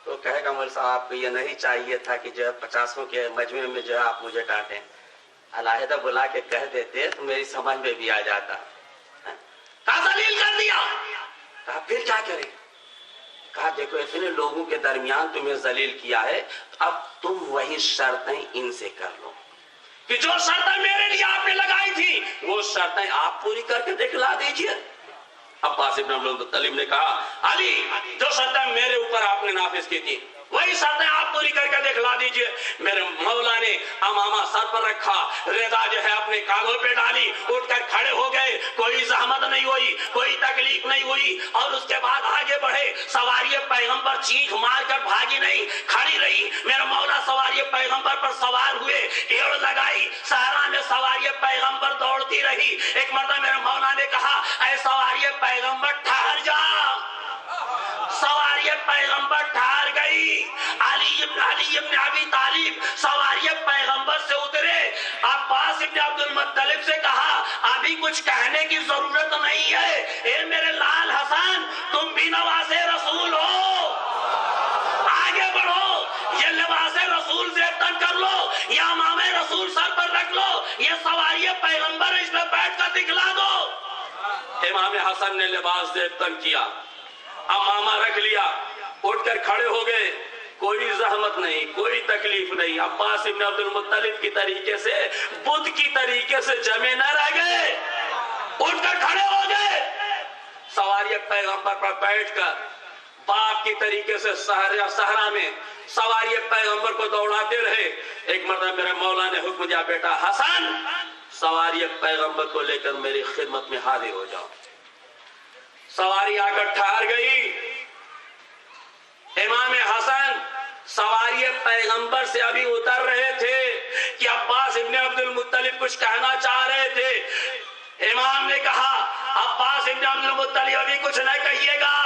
تو کہے گا مولوی صاحب آپ کو یہ نہیں چاہیے تھا کہ جو ہے 50 کے مجمع میں جو ہے آپ مجھے ڈانٹیں، علیحدہ بلا کے کہہ دیتے تو میری سمجھ میں بھی آ جاتا۔ کہا ذلیل کر دیا، کہا پھر کیا کریں؟ کہا دیکھو اتنے لوگوں کے درمیان تمہیں ذلیل کیا ہے، اب تم وہی شرطیں ان سے کر لو کہ جو شرطیں میرے لیے آپ نے لگائی تھی وہ شرطیں آپ پوری کر کے دکھلا دیجئے۔ عباس ابن عبد المطلب نے کہا علی جو شرطیں میرے اوپر آپ نے نافذ کی تھی وہی شرطیں آپ پوری کر کے دکھلا دیجئے۔ میرے مولا نے امامہ سر پر رکھا، رضا جو ہے اپنے کاندھوں پہ ڈالی، اٹھ کر کھڑے ہو گئے، کوئی زحمت نہیں ہوئی، کوئی تکلیف نہیں ہوئی، اور اس کے بعد آگے بڑھے۔ سواری پیغمبر چیخ مار کر بھاگی نہیں، کھڑی رہی۔ میرا مولا سواری پیغمبر پر سوار ہوئے، ایڑ لگائی، صحرا میں سواری پیغمبر دوڑتی رہی۔ ایک مرتبہ میرے مولا نے کہا اے سواری پیغمبر ٹھہر جا۔ سواری پیغمبر ٹھہر گئی۔ علی ابن ابی طالب سواری پیغمبر سے اترے۔ عباس ابن عبد المطلب سے کہا ابھی کچھ کہنے کی ضرورت نہیں ہے، اے میرے لال حسن تم بھی نواز رسول ہو، آگے بڑھو، یہ لباس رسول زیبتن کر لو، یہ امام رسول سر پر رکھ لو، یہ سواری پیغمبر اس میں بیٹھ کر دکھلا دو۔ امام حسن نے لباس زیبتن کیا، امامہ رکھ لیا، اٹھ کر کھڑے ہو گئے، کوئی زحمت نہیں، کوئی تکلیف نہیں۔ عباس ابن عبد المطلب کی طریقے سے، بدھ کی طریقے سے جمے نہ رہ گئے، اٹھ کر کھڑے ہو گئے، سواری پیغمبر پر بیٹھ کر باپ کی طریقے سے صحرا میں سواری پیغمبر کو دوڑاتے رہے۔ ایک مرتبہ میرے مولا نے حکم دیا بیٹا حسن سواری پیغمبر کو لے کر میری خدمت میں حاضر ہو جاؤ۔ سواری آ کر ٹھہر گئی۔ امام حسن سواری پیغمبر سے ابھی اتر رہے تھے کہ عباس ابن عبد المطلب کچھ کہنا چاہ رہے تھے۔ امام نے کہا عباس ابن عبد المطلب ابھی کچھ نہ کہیے گا،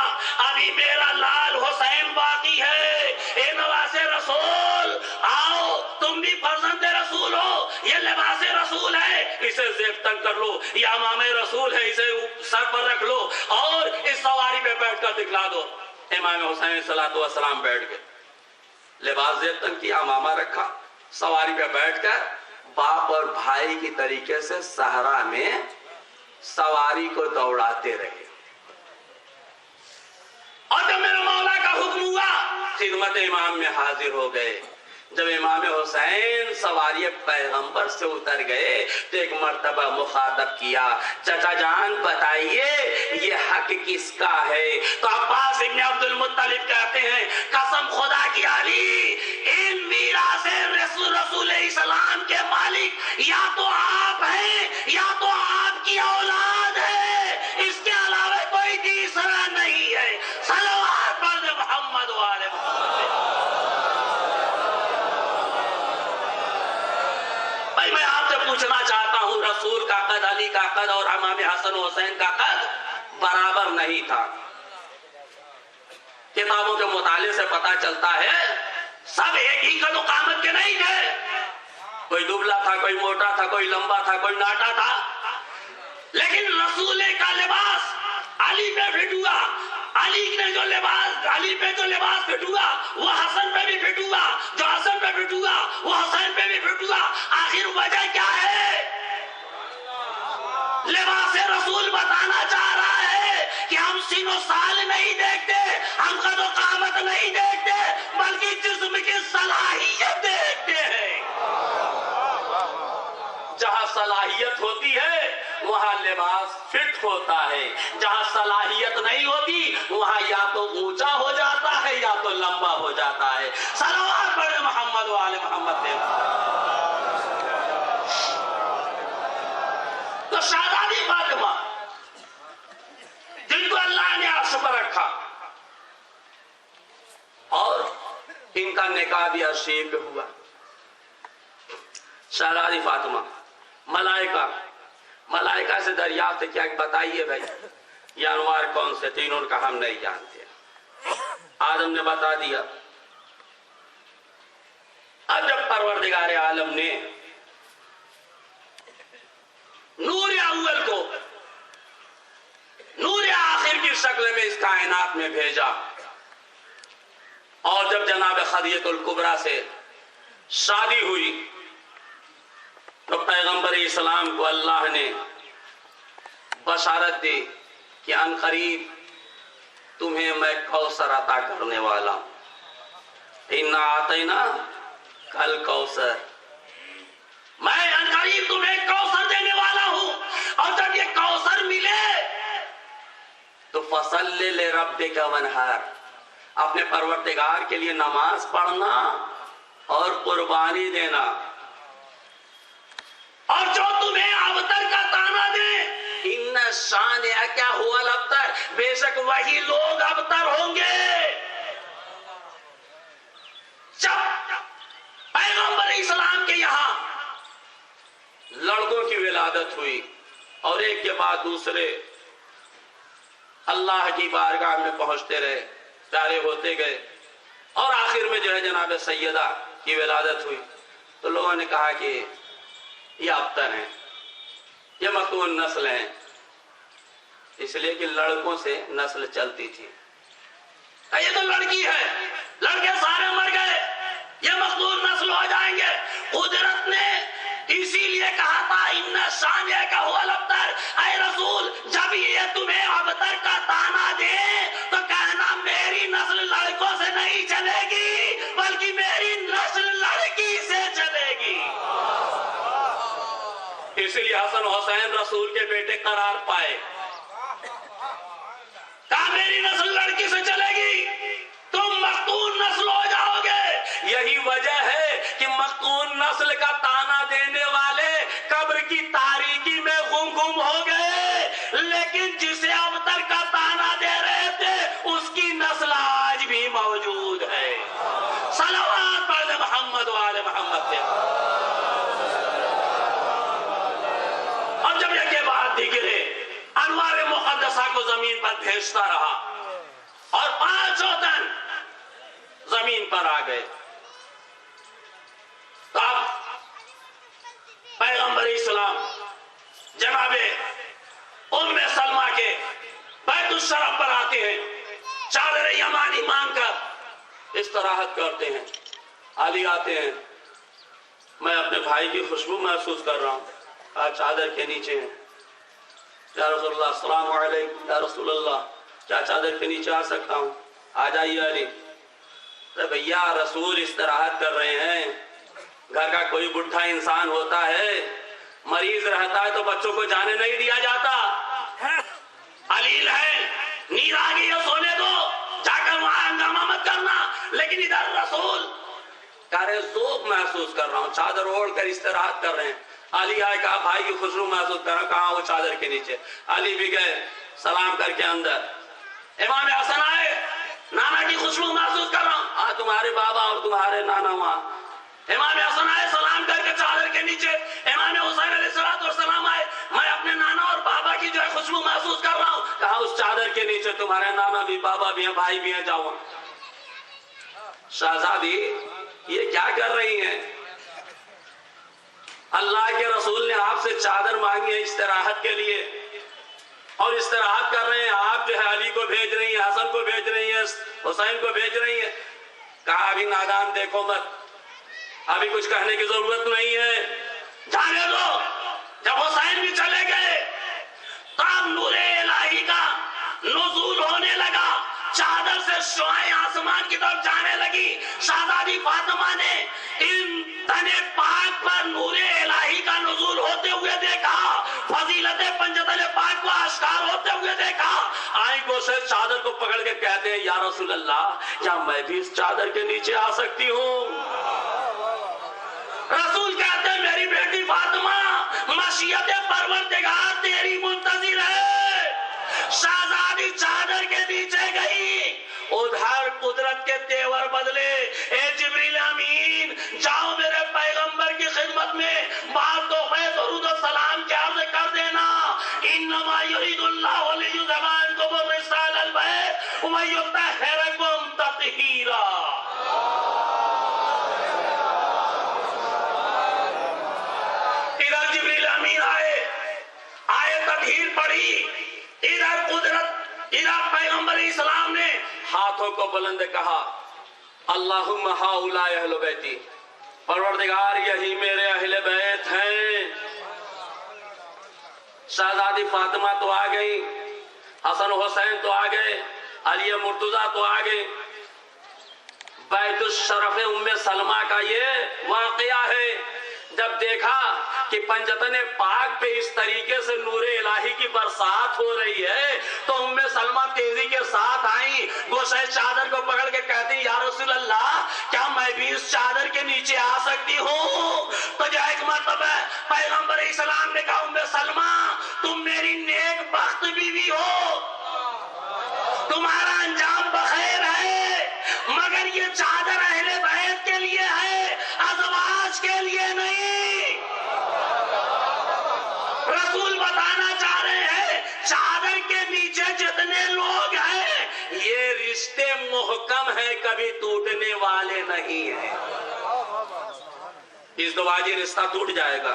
ابھی میرا لال حسین باقی ہے۔ اے نواز رسول آؤ، تم بھی فرزند رسول ہو، یہ لباس رسول ہے، اسے زیبتن کر لو، یہ امام رسول ہے، اسے سر پر رکھ لو اور اس سواری پہ بیٹھ کر دکھلا دو۔ امام حسین صلی اللہ علیہ وسلم بیٹھ گئے، لباس زیبتن کیا، امامہ رکھا، سواری پہ بیٹھ کر باپ اور بھائی کی طریقے سے صحرا میں سواری کو دوڑاتے رہے۔ اور جب میرے مولا کا حکم ہوا خدمت امام میں حاضر ہو گئے۔ جب امام حسین سواری پیغمبر سے اتر گئے تو ایک مرتبہ مخاطب کیا چچا جان بتائیے یہ حق کس کا ہے؟ تو عباس ابن عبد المطلب کہتے ہیں قسم خدا کی علی ان میراث رسول اسلام کے مالک یا تو آپ ہیں یا تو آپ کی اولاد ہے، اس کے علاوہ کوئی تیسرا نہیں ہے۔ صلوات پڑھ محمد والے محمد۔ میں آپ سے پوچھنا چاہتا ہوں رسول کا قد، علی کا قد اور امام حسن حسین کا قد برابر نہیں تھا۔ کتابوں کے مطالعے سے پتا چلتا ہے سب ایک ہی قد و قامت کے نہیں تھے، کوئی دبلا تھا، کوئی موٹا تھا، کوئی لمبا تھا، کوئی ناٹا تھا، لیکن رسول کا لباس علی پہ فٹ ہوا، علی نے جو لباس علی پہ جو لباس فٹ ہوا وہ حسن پہ بھی فٹ ہوا، جو حسن پہ فٹ ہوا وہ حسین پہ بھی فٹ ہوا۔ آخر وجہ کیا ہے؟ لباس رسول بتانا چاہ رہا ہے کہ ہم سین و سال نہیں دیکھتے، ہم قد و قامت نہیں دیکھتے، بلکہ جسم کی صلاحیت دیکھتے ہیں۔ جہاں صلاحیت ہوتی ہے وہاں لباس فٹ ہوتا ہے، جہاں صلاحیت نہیں ہوتی وہاں یا تو اونچا ہو جاتا ہے یا تو لمبا ہو جاتا ہے۔ صلوات پڑھے محمد وآل محمد دے۔ تو شہزادی فاطمہ جن کو اللہ نے عرش پر رکھا اور ان کا نکاح بھی عرش پہ ہوا، شہزادی فاطمہ ملائکہ سے دریافت کیا کہ بتائیے بھائی یہ انوار کون سے؟ تینوں کا ہم نہیں جانتے۔ آدم نے بتا دیا۔ اب جب پروردگار عالم نے نور اول کو نور آخر کی شکل میں اس کائنات میں بھیجا اور جب جناب خدیجہ الکبریٰ سے شادی ہوئی تو پیغمبر اسلام کو اللہ نے بشارت دی کہ ان قریب تمہیں میں کوثر عطا کرنے والا ہوں، اِنَّا أَعْطَيْنَا الْكَوْثَرَ، میں عنقریب تمہیں کوثر دینے والا ہوں، اور جب یہ کوثر ملے تو فَصَلِّ لِرَبِّكَ وَانْحَرْ، اپنے پروردگار کے لیے نماز پڑھنا اور قربانی دینا، اور جو تمہیں ابتر کا تانا دے، ان شانئک هو الابتر، بے شک وہی لوگ ابتر ہوں گے۔ جب پیغمبر اسلام کے یہاں لڑکوں کی ولادت ہوئی اور ایک کے بعد دوسرے اللہ کی بارگاہ میں پہنچتے رہے، پیارے ہوتے گئے، اور آخر میں جو ہے جناب سیدہ کی ولادت ہوئی، تو لوگوں نے کہا کہ یہ ابتر ہیں، یہ مختون نسل ہیں، اس لیے کہ لڑکوں سے نسل چلتی تھی، یہ تو لڑکی ہے، لڑکے سارے مر گئے، یہ مختون نسل ہو جائیں گے۔ قدرت نے اسی لیے کہا تھا ان شانئک هو الابتر، اے رسول جب یہ تمہیں ابتر کا تانا دے تو کہنا میری نسل لڑکوں سے نہیں چلے گی بلکہ میری نسل لڑکی سے چلے گی۔ اسی لیے حسن حسین رسول کے بیٹے قرار پائے، کہا میری نسل لڑکی سے چلے گی، تم مختون نسل ہو جاؤ گے۔ یہی وجہ ہے کہ مختون نسل کا تانا دینے والے قبر کی تاریکی میں گم ہو گئے، لیکن جسے ابتر کا تانا دے رہے تھے اس کی نسل آج بھی موجود ہے۔ صلوات پڑھ محمد و آل محمد پہ۔ اب جب یہ کے بعد دیگرے انوار مقدسہ کو زمین پر بھیجتا رہا اور 5 دن زمین پر آ گئے، تو اب پیغمبر اسلام جناب ام سلمہ کے بیت الشرف پر آتے ہیں، چادر یمانی مانگ کر استراحت کرتے ہیں۔ علی آتے ہیں، میں اپنے بھائی کی خوشبو محسوس کر رہا ہوں، آج چادر کے نیچے ہیں۔ یا رسول اللہ السلام علیکم، یا رسول اللہ کیا چادر کے نیچے آ سکتا ہوں؟ آ جائیے علی۔ بھیا رسول استراحت کر رہے ہیں، گھر کا کوئی بڈھا انسان ہوتا ہے، مریض رہتا ہے تو بچوں کو جانے نہیں دیا جاتا، علیل ہے، نیند آ گئی ہے سونے دو، جا کر وہاں ہنگامہ مت کرنا، لیکن ادھر رسول کہہ رہے ذوق محسوس کر رہا ہوں، چادر اوڑھ کر استراحت کر رہے ہیں۔ علی آئے، کہا بھائی کی خوشبو محسوس کر رہا ہوں، کہاں وہ چادر کے نیچے۔ علی بھی گئے، سلام کر کے اندر۔ امام حسن آئے، نانا کی خوشبو محسوس کر رہا ہوں، تمہارے بابا اور تمہارے نانا وہاں۔ امام حسن آئے، سلام کر کے چادر کے نیچے۔ امام حسین علیہ السلام آئے، میں اپنے نانا اور بابا کی جو ہے خوشبو محسوس کر رہا ہوں، کہا اس چادر کے نیچے تمہارے نانا بھی، بابا بھی ہیں، بھائی بھی ہیں، جاؤ۔ شہزادی یہ کیا کر رہی ہیں؟ اللہ کے رسول نے آپ سے چادر مانگی ہے استراحت کے لیے، اور استراحت کر رہے ہیں، آپ جو ہے علی کو بھیج رہی ہیں، حسن کو بھیج رہی ہیں، حسین کو بھیج رہی ہیں۔ کہا ابھی نادان دیکھو مت، ابھی کچھ کہنے کی ضرورت نہیں ہے، جانے دو۔ جب حسین بھی چلے گئے تب نور الہی کا نزول ہونے لگا، چادر سے شعاعیں آسمان کی طرف جانے لگی۔ شہزادی فاطمہ نے ان تنے پاک پر نور الہی کا نزول ہوتے ہوئے دیکھا، فضیلت پنجتن پاک کو آشکار ہوتے ہوئے دیکھا۔ آئی گوشے چادر کو پکڑ کے کہتے ہیں یا رسول اللہ کیا میں بھی اس چادر کے نیچے آ سکتی ہوں؟ رسول کہتے ہیں میری بیٹی فاطمہ مشیت پروردگار تیری منتظر ہے۔ شہزادی چادر کے نیچے گئی، ادھر قدرت کے تیور بدلے۔ اے جبریل امین جاؤ میرے پیغمبر کی خدمت میں بات تو میں درود و سلام کے عرض کر دینا، انما یرید اللہ لیذھب عنکم الرجس اہل البیت ویطہرکم تطہیرا۔ ادھر جبریل امین آئے تطہیر پڑھی، ادھر قدرت، ادھر پیغمبر اسلام نے ہاتھوں کو بلند کہا اللہم ہؤلاء اہل بیتی، پروردگار یہی میرے اہل بیت ہیں۔ شہزادی فاطمہ تو آ گئی، حسن حسین تو آ گئے، علی مرتضیٰ تو آگے بیت الشرف ام سلمہ کا یہ واقعہ ہے، جب دیکھا کہ پنجتن پاک پہ اس طریقے سے نور الہی کی برسات ہو رہی ہے تو ام سلمہ تیزی کے ساتھ آئیں، گوشہ چادر کو پکڑ کے کہتی یا رسول اللہ کیا میں بھی اس چادر کے نیچے آ سکتی ہوں؟ تو جو ایک مرتبہ پیغمبر اسلام نے کہا ام سلمہ تم میری نیک بخت بیوی ہو، تمہارا انجام بخیر ہے، مگر یہ چادر اہل بیت کے لیے ہے، ازواج کے لیے نہیں۔ رسول بتانا چاہ رہے ہیں چادر کے نیچے جتنے لوگ ہیں یہ رشتے محکم ہیں، کبھی ٹوٹنے والے نہیں ہیں۔ اس دواجی رشتہ ٹوٹ جائے گا۔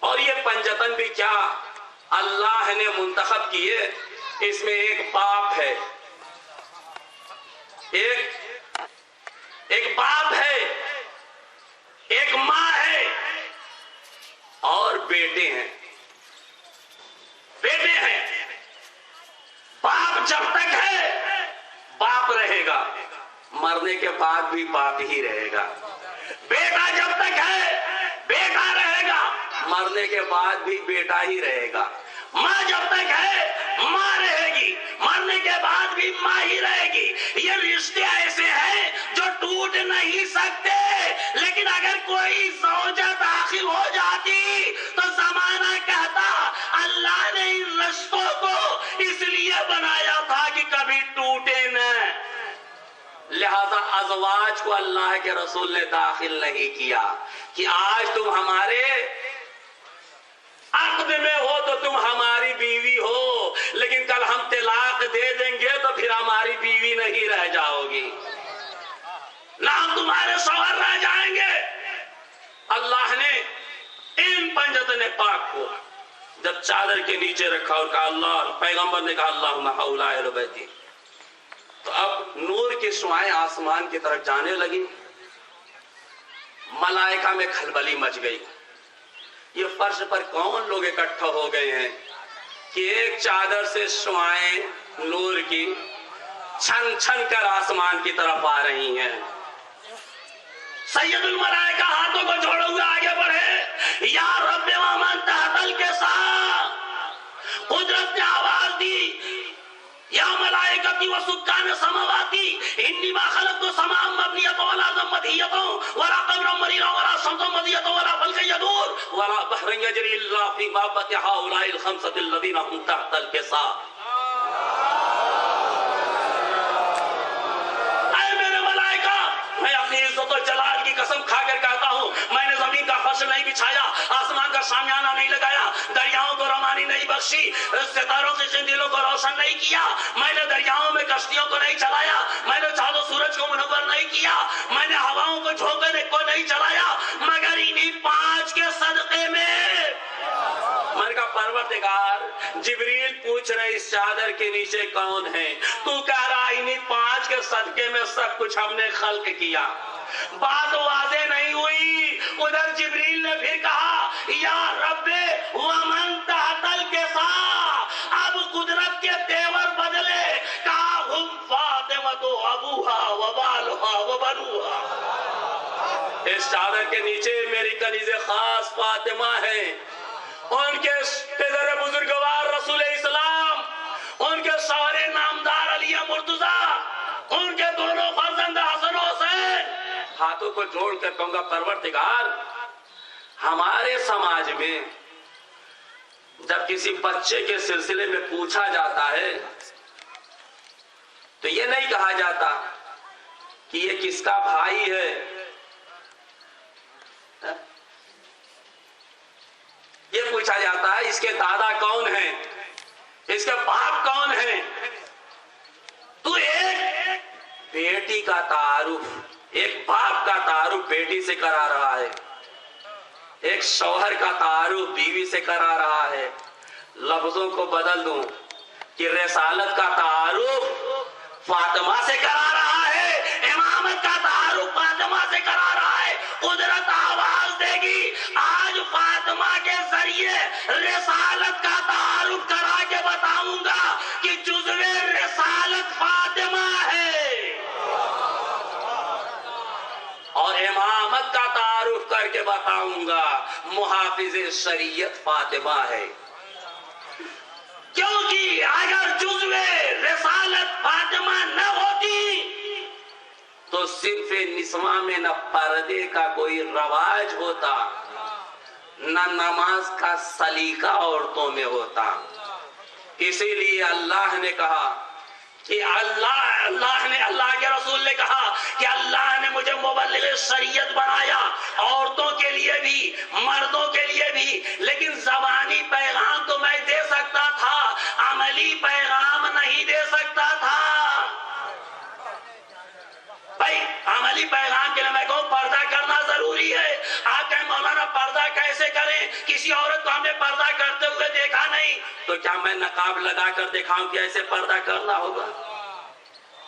اور یہ پنجتن بھی کیا اللہ نے منتخب کیے، اس میں ایک باپ ہے، ایک باپ ہے، ایک ماں ہے اور بیٹے ہیں۔ باپ جب تک ہے باپ رہے گا، مرنے کے بعد بھی باپ ہی رہے گا۔ بیٹا جب تک ہے بیٹا رہے گا، مرنے کے بعد بھی بیٹا ہی رہے گا۔ ماں جب تک ہے ماں رہے گی، مرنے کے بعد بھی ماں ہی رہے گی۔ یہ رشتے ایسے ہیں جو ٹوٹ نہیں سکتے، لیکن اگر کوئی زوجہ داخل ہو جاتی تو زمانہ کہتا اللہ نے ان رشتوں کو اس لیے بنایا تھا کہ کبھی ٹوٹے نہ، لہذا ازواج کو اللہ کے رسول نے داخل نہیں کیا کہ آج تم ہمارے عقد میں ہو تو تم ہماری بیوی ہو، لیکن کل ہم طلاق دے دیں گے تو پھر ہماری بیوی نہیں رہ جاؤ گی، نہ ہم تمہارے شوہر رہ جائیں گے۔ اللہ نے ان پنجتن پاک کو جب چادر کے نیچے رکھا اور کہا اللہ، پیغمبر نے کہا اللہم حولا اہل بیتی، تو اب نور کی شعائیں آسمان کی طرف جانے لگی، ملائکہ میں کھلبلی مچ گئی۔ یہ فرش پر کون لوگ اکٹھا ہو گئے ہیں کہ ایک چادر سے شعائیں نور کی چھن چھن کر آسمان کی طرف آ رہی ہیں۔ سید الملائکہ ہاتھوں کو جوڑے ہوئے آگے بڑھے، یا رب ومن تحت الکساء، قدرت نے آواز دی یا ملائکتی و سکان سماواتی انی ما خلقت سماء مبنیۃ ولا ضمدیۃ ولا قمرا منیرا ولا شمس مضیۃ ولا فلک یدور ولا بحر یجری الا فی محبت هؤلاء الخمسة الذین هم تحت الکساء۔ اے میرے ملائکہ، میں اپنی عزت و جلال کی قسم کھا کر کہتا ہوں میں نے زمین کا فرش نہیں بچھایا، آسمان کا شامیانہ نہیں لگایا، دریاؤں کو روانی نہیں بخشی، ستاروں سے دلوں کو روشن نہیں کیا، میں نے دریاؤں میں کشتیوں کو نہیں چلایا، میں نے چاند و سورج کو منور نہیں کیا، میں نے ہواؤں کو جھونکنے کو نہیں چلایا، مگر انہی پانچ کے صدقے میں۔ میں نے کہا پروردگار، جبریل پوچھ رہے اس چادر کے نیچے کون ہے، تو کہہ رہا انہی پانچ کے صدقے میں سب کچھ ہم نے خلق کیا۔ بات واضح نہیں ہوئی، ادھر جبریل نے پھر کہا یا رب ومن تحت الکساء، اب قدرت کے تیور بدلے، کہا ہم فاطمہ ابوہا وبالہا وبنوہا۔ اس چادر کے نیچے میری کنیز خاص فاطمہ ہے، ان کے پدر بزرگوار رسول اسلام، ان کے شوہر نامدار علی مرتضیٰ، ان کے دونوں فرزند حسن و حسین۔ ہاتھوں کو جوڑ کر کہوں گا پروردگار، ہمارے سماج میں جب کسی بچے کے سلسلے میں پوچھا جاتا ہے تو یہ نہیں کہا جاتا کہ یہ کس کا بھائی ہے، یہ پوچھا جاتا ہے اس کے دادا کون ہیں، اس کے باپ کون ہیں۔ تو ایک بیٹی کا تعارف، ایک باپ کا تعارف بیٹی سے کرا رہا ہے، ایک شوہر کا تعارف بیوی سے کرا رہا ہے۔ لفظوں کو بدل دوں کہ رسالت کا تعارف فاطمہ سے کرا رہا ہے، امامت کا تعارف فاطمہ سے کرا رہا ہے۔ قدرت آواز دے گی آج فاطمہ کے ذریعے رسالت کا تعارف کرا کے بتاؤں گا کہ جزوِ رسالت تعارف کر کے بتاؤں گا، محافظ شریعت فاطمہ ہے، کیونکہ اگر جزو رسالت فاطمہ نہ ہوتی تو صرف نسواں میں نہ پردے کا کوئی رواج ہوتا، نہ نماز کا سلیقہ عورتوں میں ہوتا۔ اسی لیے اللہ نے کہا کہ اللہ کے رسول نے کہا کہ اللہ نے مجھے مبلغ شریعت بنایا، عورتوں کے لیے بھی مردوں کے لیے بھی، لیکن زبانی پیغام تو میں دے سکتا تھا، عملی پیغام نہیں دے سکتا تھا۔ بھائی عملی پیغام کے لیے میں کہوں پردہ کرنا ضروری ہے۔ آپ کہیں مولانا پردہ کیسے کریں، کسی عورت کو ہم نے پردہ کرتے ہوئے دیکھا نہیں، تو کیا میں نقاب لگا کر دکھاؤں کہ ایسے پردہ کرنا ہوگا؟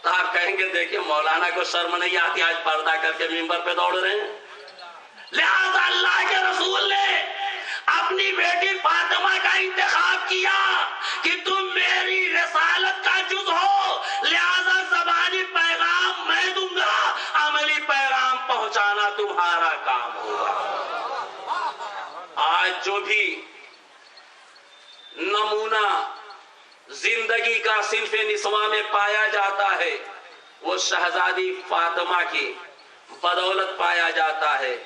تو آپ کہیں گے دیکھیں مولانا کو شرم نہیں آتی، آج پردہ کر کے ممبر پہ دوڑ رہے ہیں۔ لہذا اللہ کے رسول نے اپنی بیٹی فاطمہ کا انتخاب کیا کہ تم میری رسالت کا جز ہو، لہذا زبانی پیغام میں دوں گا، عملی پیغام پہنچانا تمہارا کام ہوگا۔ آج جو بھی نمونہ زندگی کا صنف نسواں میں پایا جاتا ہے وہ شہزادی فاطمہ کی بدولت پایا جاتا ہے۔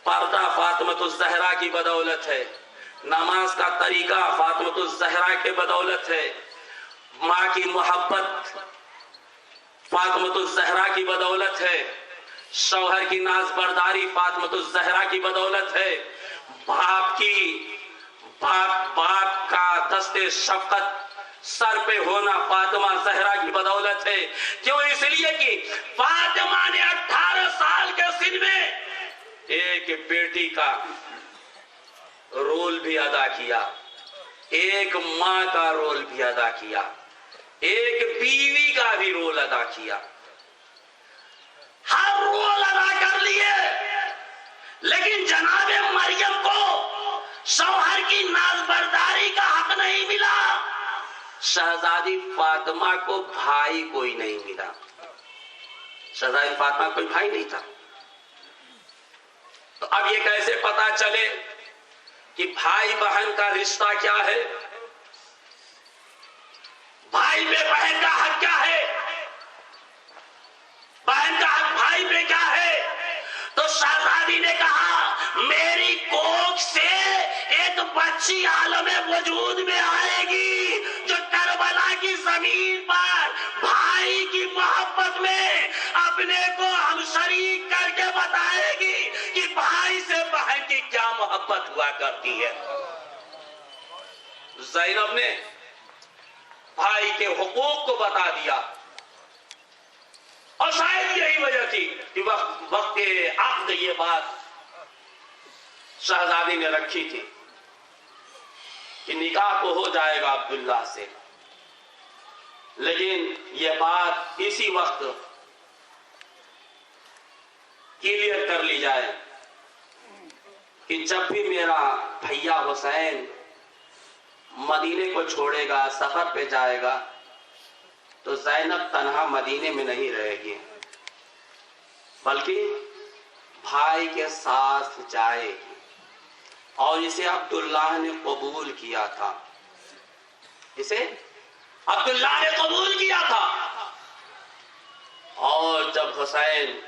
پردہ فاطمۃ الزہرا کی بدولت ہے، نماز کا طریقہ فاطمۃ الزہرا کے بدولت ہے، ماں کی محبت فاطمۃ الزہرا کی بدولت ہے، شوہر کی ناز برداری فاطمۃ الزہرا کی بدولت ہے، باپ کا دست شفقت سر پہ ہونا فاطمہ زہرا کی بدولت ہے۔ کیوں؟ اس لیے کہ فاطمہ نے 18 سال کے سن میں ایک بیٹی کا رول بھی ادا کیا، ایک ماں کا رول بھی ادا کیا، ایک بیوی کا بھی رول ادا کیا، ہر رول ادا کر لیے، لیکن جناب مریم کو شوہر کی ناز برداری کا حق نہیں ملا، شہزادی فاطمہ کو بھائی کوئی نہیں ملا، شہزادی فاطمہ کوئی بھائی نہیں تھا۔ تو اب یہ کیسے پتا چلے کہ بھائی بہن کا رشتہ کیا ہے، بھائی پہ بہن کا حق کیا ہے، بہن کا حق بھائی پہ کیا ہے؟ تو شہزادی نے کہا میری کوکھ سے ایک بچی عالم وجود میں آئے گی جو کربلا کی زمین پر بھائی کی محبت میں اپنے کو ہم شریک کر کے بتائے گی کہ بھائی سے بہن کی کیا محبت ہوا کرتی ہے۔ زینب نے بھائی کے حقوق کو بتا دیا، اور شاید یہی وجہ تھی کہ وقت عقد یہ بات شہزادی نے رکھی تھی کہ نکاح تو ہو جائے گا عبداللہ سے، لیکن یہ بات اسی وقت کلیئر کر لی جائے کہ جب بھی میرا بھیا حسین مدینے کو چھوڑے گا، سفر پہ جائے گا، تو زینب تنہا مدینے میں نہیں رہے گی، بلکہ بھائی کے ساتھ جائے گی۔ اور اسے عبداللہ نے قبول کیا تھا، اسے عبداللہ نے قبول کیا تھا۔ اور جب حسین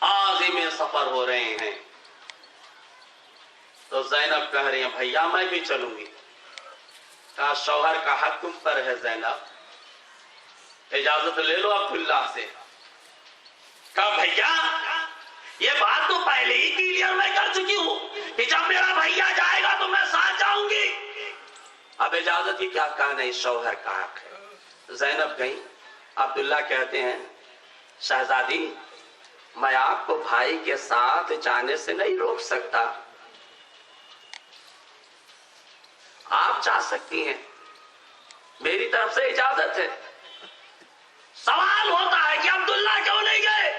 عازم سفر ہو رہے ہیں تو زینب کہہ رہی ہیں بھیا میں بھی چلوں گی۔ کہا شوہر کا حق تم پر ہے زینب، اجازت لے لو عبداللہ سے۔ کہا بھیا یہ بات تو پہلے ہی کلیئر میں کر چکی ہوں کہ جب میرا بھیا جائے گا تو میں ساتھ جاؤں گی، اب اجازت ہی کیا؟ کہا نہیں شوہر کا حق ہے۔ زینب گئی، عبداللہ کہتے ہیں شہزادی میں آپ کو بھائی کے ساتھ جانے سے نہیں روک سکتا، آپ جا سکتی ہیں، میری طرف سے اجازت ہے۔ سوال ہوتا ہے کہ عبداللہ کیوں نہیں گئے؟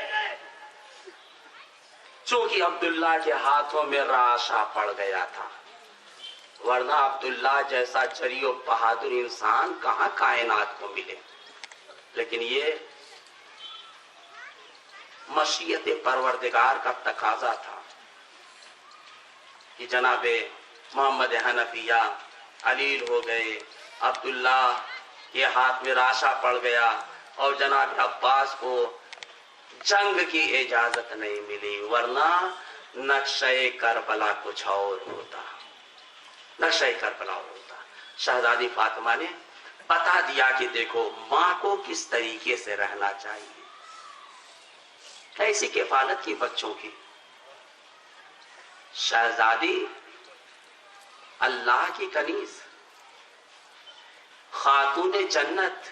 چونکہ عبداللہ کے ہاتھوں میں راشا پڑ گیا تھا، ورنہ عبداللہ جیسا جری و بہادر انسان کہاں کائنات کو ملے۔ لیکن یہ مشیت پروردگار کا تقاضا تھا کہ جناب محمد حنفیہ علیل ہو گئے، عبداللہ کے ہاتھ میں راشا پڑ گیا، اور جناب عباس کو جنگ کی اجازت نہیں ملی، ورنہ نقشہ کربلا کچھ اور ہوتا، نقشہ کربلا اور ہوتا۔ شہزادی فاطمہ نے بتا دیا کہ دیکھو ماں کو کس طریقے سے رہنا چاہیے، کیسی کفالت کی بچوں کی۔ شہزادی اللہ کی کنیز، خاتون جنت،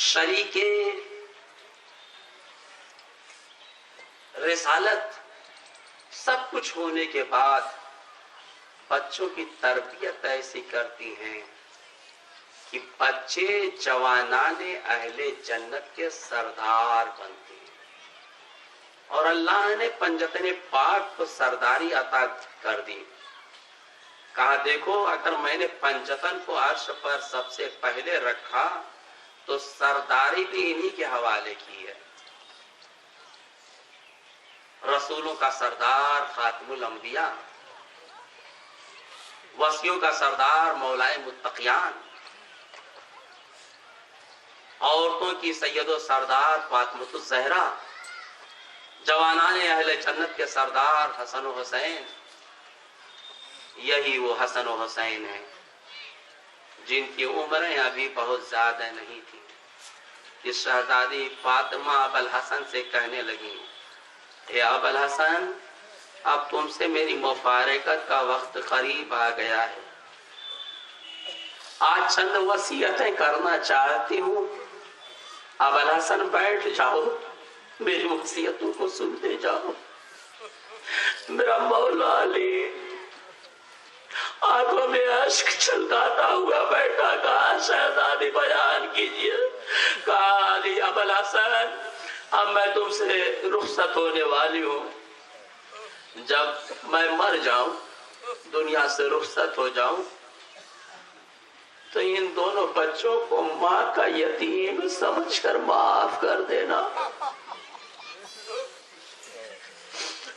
شریک رسالت، سب کچھ ہونے کے بعد بچوں کی تربیت ایسی کرتی ہیں کہ بچے جوانان اہل جنت کے سردار بنتے ہیں، اور اللہ نے پنجتن پاک کو سرداری عطا کر دی۔ کہا دیکھو اگر میں نے پنجتن کو عرش پر سب سے پہلے رکھا تو سرداری بھی انہی کے حوالے کی ہے۔ رسولوں کا سردار خاتم الانبیاء، وصیوں کا سردار مولائے متقیان، عورتوں کی سید و سردار فاطمۃ الزہرا، جوانان اہل جنت کے سردار حسن و حسین، یہی وہ حسن و حسین ہیں جن کی عمریں ابھی بہت زیادہ نہیں تھی کہ شہزادی فاطمہ ابوالحسن سے کہنے لگی، اے ابوالحسن اب تم سے میری مفارقت کا وقت قریب آ گیا ہے، آج چند وصیتیں کرنا چاہتی ہوں، ابوالحسن بیٹھ جاؤ، میری وصیتوں کو سنتے جاؤ۔ میرا مولا علی آنکھوں میں اشک چھلکاتا ہوا بیٹھا، کہا شہزادی بیان کیجئے۔ کہا علی ابوالحسن اب میں تم سے رخصت ہونے والی ہوں، جب میں مر جاؤں، دنیا سے رخصت ہو جاؤں، تو ان دونوں بچوں کو ماں کا یتیم سمجھ کر معاف کر دینا۔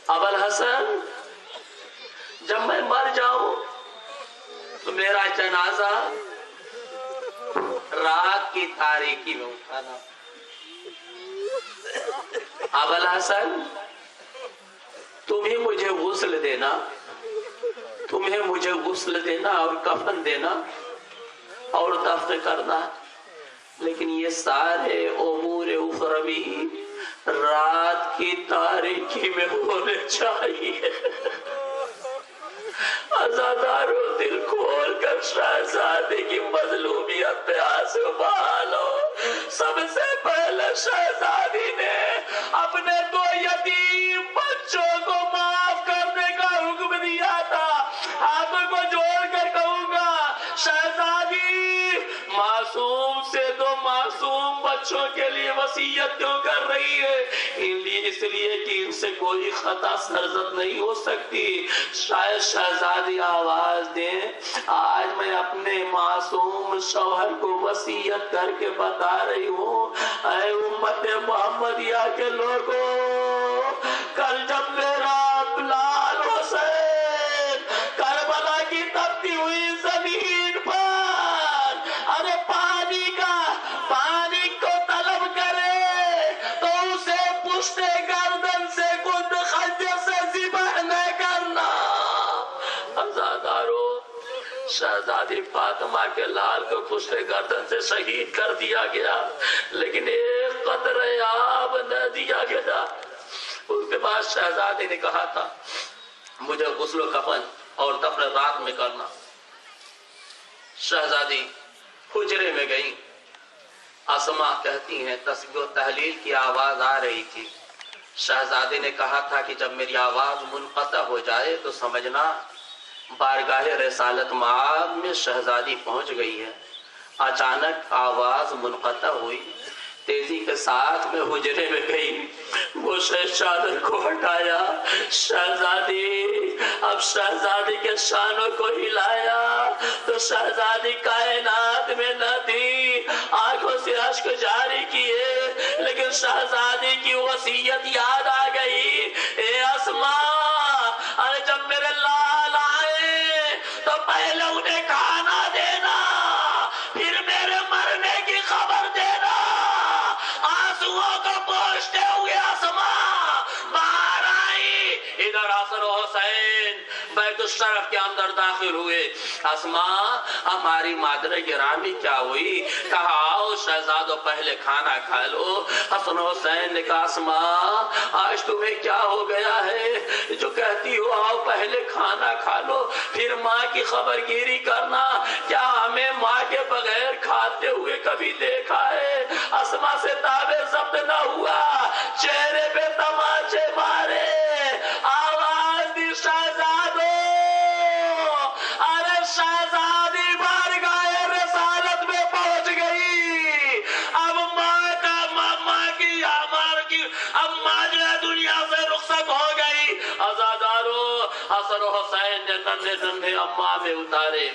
ابوالحسن جب میں مر جاؤں تو میرا جنازہ رات کی تاریکی میں اٹھانا۔ ابوالحسن تمہیں مجھے غسل دینا، تمہیں مجھے غسل دینا اور کفن دینا اور دفن کرنا، لیکن یہ سارے امور اخروی رات کی تاریکی میں ہونے چاہیے۔ عزادارو دل کھول کر شہزادی کی مظلومیت پہ آنسو بہالو۔ سب سے پہلے شہزادی نے اپنے دو یتیم بچوں کو معاف کرنے کا حکم دیا تھا۔ ہاتھوں کو جوڑ کر کہوں گا شہزادی معصوم سے دو معصوم بچوں کے لیے وصیت کیوں کر رہی ہے؟ اس لیے کہ ان سے کوئی خطا سرزد نہیں ہو سکتی۔ شاید شہزادی آواز دیں، آج میں اپنے معصوم شوہر کو وصیت کر کے بتا رہی ہوں، اے امت محمدیہ کے لوگوں، کل جب میرا لال حسین کربلا کی تپتی ہوئی زمین پر ارے پانی کو طلب کرے تو اسے پشت گردن سے گند خنجر سے ذبح نہ کرنا۔ عزادارو شہزادی فاطمہ کے لال کو پشت گردن سے شہید کر دیا گیا، لیکن ایک قطرہ آب نہ دیا گیا۔ اس کے بعد شہزادی نے کہا تھا مجھے غسل و کفن اور دفن رات میں کرنا۔ شہزادی حجرے میں گئی، اسما کہتی ہیں تسبیح و تحلیل کی آواز آ رہی تھی۔ شہزادی نے کہا تھا کہ جب میری آواز منقطع ہو جائے تو سمجھنا بارگاہ رسالت معاد میں شہزادی پہنچ گئی ہے۔ اچانک آواز منقطع ہوئی، تیزی کے ساتھ میں حجرے میں گئی، گوشے چادر کو ہٹایا، شہزادی اب شہزادی کے شانوں کو ہلایا تو شہزادی کائنات میں نہ تھی، آنکھوں سے اشک جاری کیے، لیکن شہزادی کی وصیت یاد آ گئی، اے اسماء ارے جب میرے لال آئے تو پہلے انہیں کھانا دینا، پھر میرے مرنے کی خبر دینا۔ آنسوؤں کو پوچھتے ہوئے اسماء باہر آئی، ادھر حسن و حسین بیت الشرف کے اندر داخل ہوئے۔ اسماء ہماری مادر گرامی کیا ہوئی؟ کہا آؤ شہزادو پہلے کھانا کھا لو۔ حسن و حسین نے کہا اسماء آج تمہیں کیا ہو گیا ہے جو کہتی ہو آؤ پہلے کھانا کھا لو پھر ماں کی خبر گیری کرنا؟ کیا ہمیں ماں کے بغیر کھاتے ہوئے کبھی دیکھا ہے؟ اسماء سے تعبیر ضبط نہ ہوا، چہرے پہ تماچے مارے، آواز دی شہزادو، ارے شہزادی بارگاہ رسالت میں پہنچ گئی، اب ماں کی اب ماں جو ہے دنیا سے رخصت ہو گئی۔ عزادارو حسن و حسین نے ننھے ننھے اماں میں اتارے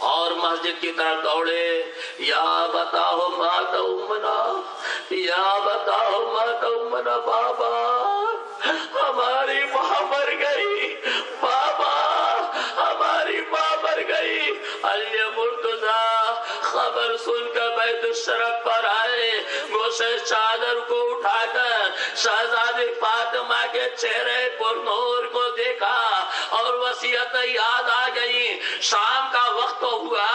اور مسجد کی طرف دوڑے، یا بتاؤ مات امنا، یا بتاؤ مات امنا، بابا ہماری ماں مر گئی، بابا ہماری ماں مر گئی۔ علی مرتضیٰ خبر سن کر بیت الشرف پر آئے، گوشے چادر کو اٹھا کر شہزادی فاطمہ کے چہرے پر نور کو دیکھا اور وصیت یاد آ گئی۔ شام کا وقت ہوا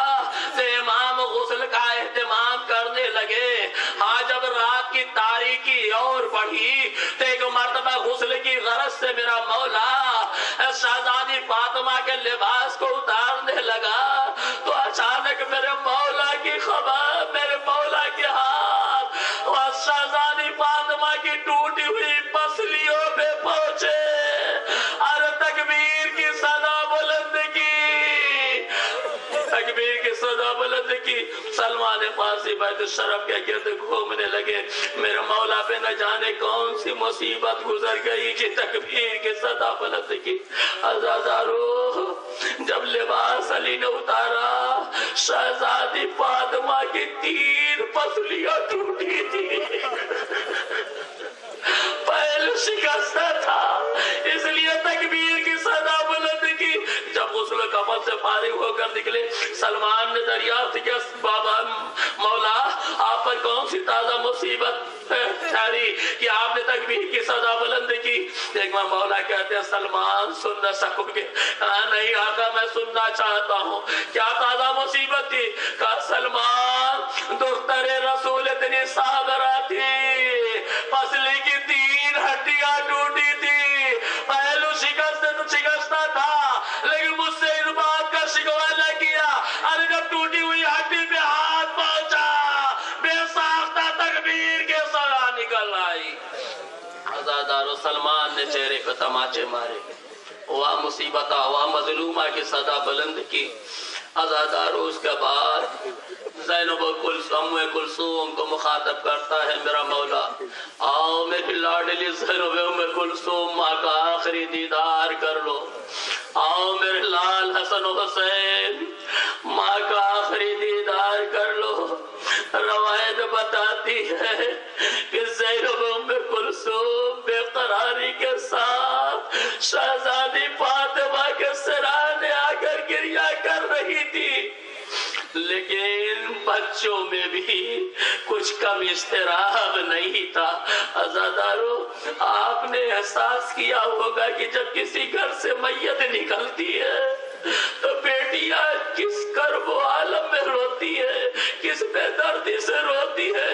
تو امام غسل کا اہتمام کرنے لگے۔ ہاں جب رات کی تاریکی اور بڑھی تو ایک مرتبہ غسل کی غرض سے میرا مولا شہزادی فاطمہ کے لباس کو اتارنے لگا تو اچانک میرے مولا کی خبر، میرے مولا کے ہاتھ اور شہزادی فاطمہ کی ٹوٹی ہوئی پسلیوں پہ پہنچے، ارے تکبیر کی صدا بلند کی، تکبیر کی صدا بلند کی۔ سلمان فارسی بیت الشرف کے گرد گھومنے لگے، میرے مولا پہ نہ جانے کون سی مصیبت گزر گئی کہ تکبیر کی صدا بلند کی۔ عزادارو جب لباس علی نے اتارا شہزادی فاطمہ کی 3 پسلیاں ٹوٹی تھی، پہلو شکستہ تھا، اس لیے تکبیر کی صدا بلند کی۔ جب غسل کفن سے فارغ ہو کر نکلے، سلمان نے دریافت کیا بابا مولا آپ پر کون سی تازہ مصیبت ٹھہری کہ آپ نے تکبیر کی صدا بلند کی؟ ایک بار مولا کہتے ہیں سلمان سن نہ سکو گے؟ کہا نہیں آقا میں سننا چاہتا ہوں، کیا تازہ مصیبت تھی؟ کہا سلمان دختر رسول اتنی صابرہ تھی، پسلی کی 3 ہڈیاں ٹوٹی تھی، پہلو شکستہ تھا لیکن مجھ سے اس بات کا شکوہ نہ کیا، ارے جب ٹوٹی ہوئی ہڈی پہ ہاتھ پہنچا بے ساختہ تکبیر کے صدا نکل آئی۔ عزادارو سلمان نے چہرے پہ تماچے مارے، واہ مصیبتہ واہ مظلومہ کی صدا بلند کی۔ عزادارو اس کے بعد زینب کلثوم کو مخاطب کرتا ہے میرا مولا، آؤ میری لاڈلی زینب کلثوم ماں کا آخری دیدار کر لو، آؤ میرے لال حسن و حسین ماں کا آخری دیدار کر لو۔ روایت بتاتی ہے کہ زینب کلثوم بے قراری کے ساتھ شہزادی فاطمہ کے سرانے آ کر گریہ کر رہی تھی، لیکن بچوں میں بھی کچھ کم اضطراب نہیں تھا۔ عزادارو آپ نے احساس کیا ہوگا کہ جب کسی گھر سے میت نکلتی ہے تو بیٹیاں کس کرب و عالم میں روتی ہے، کس بے دردی سے روتی ہے۔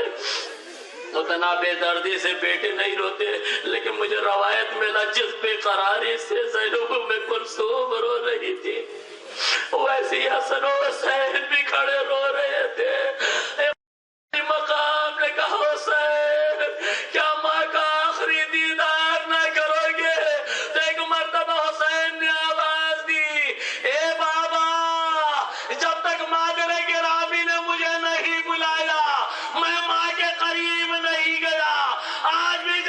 اتنا بے دردی سے بیٹے نہیں روتے، لیکن مجھے روایت ملا جس بے قراری سے زینب کلثوم رو رہی تھی ویسی حسن و حسین بھی کھڑے رو رہے تھے۔ مقام نے کہا حسین کیا ماں کا آخری دیدار نہ کرو گے؟ تو ایک مرتبہ حسین نے آواز دی، اے بابا جب تک مادر گرامی نے مجھے نہیں بلایا میں ماں کے قریب نہیں گیا، آج بھی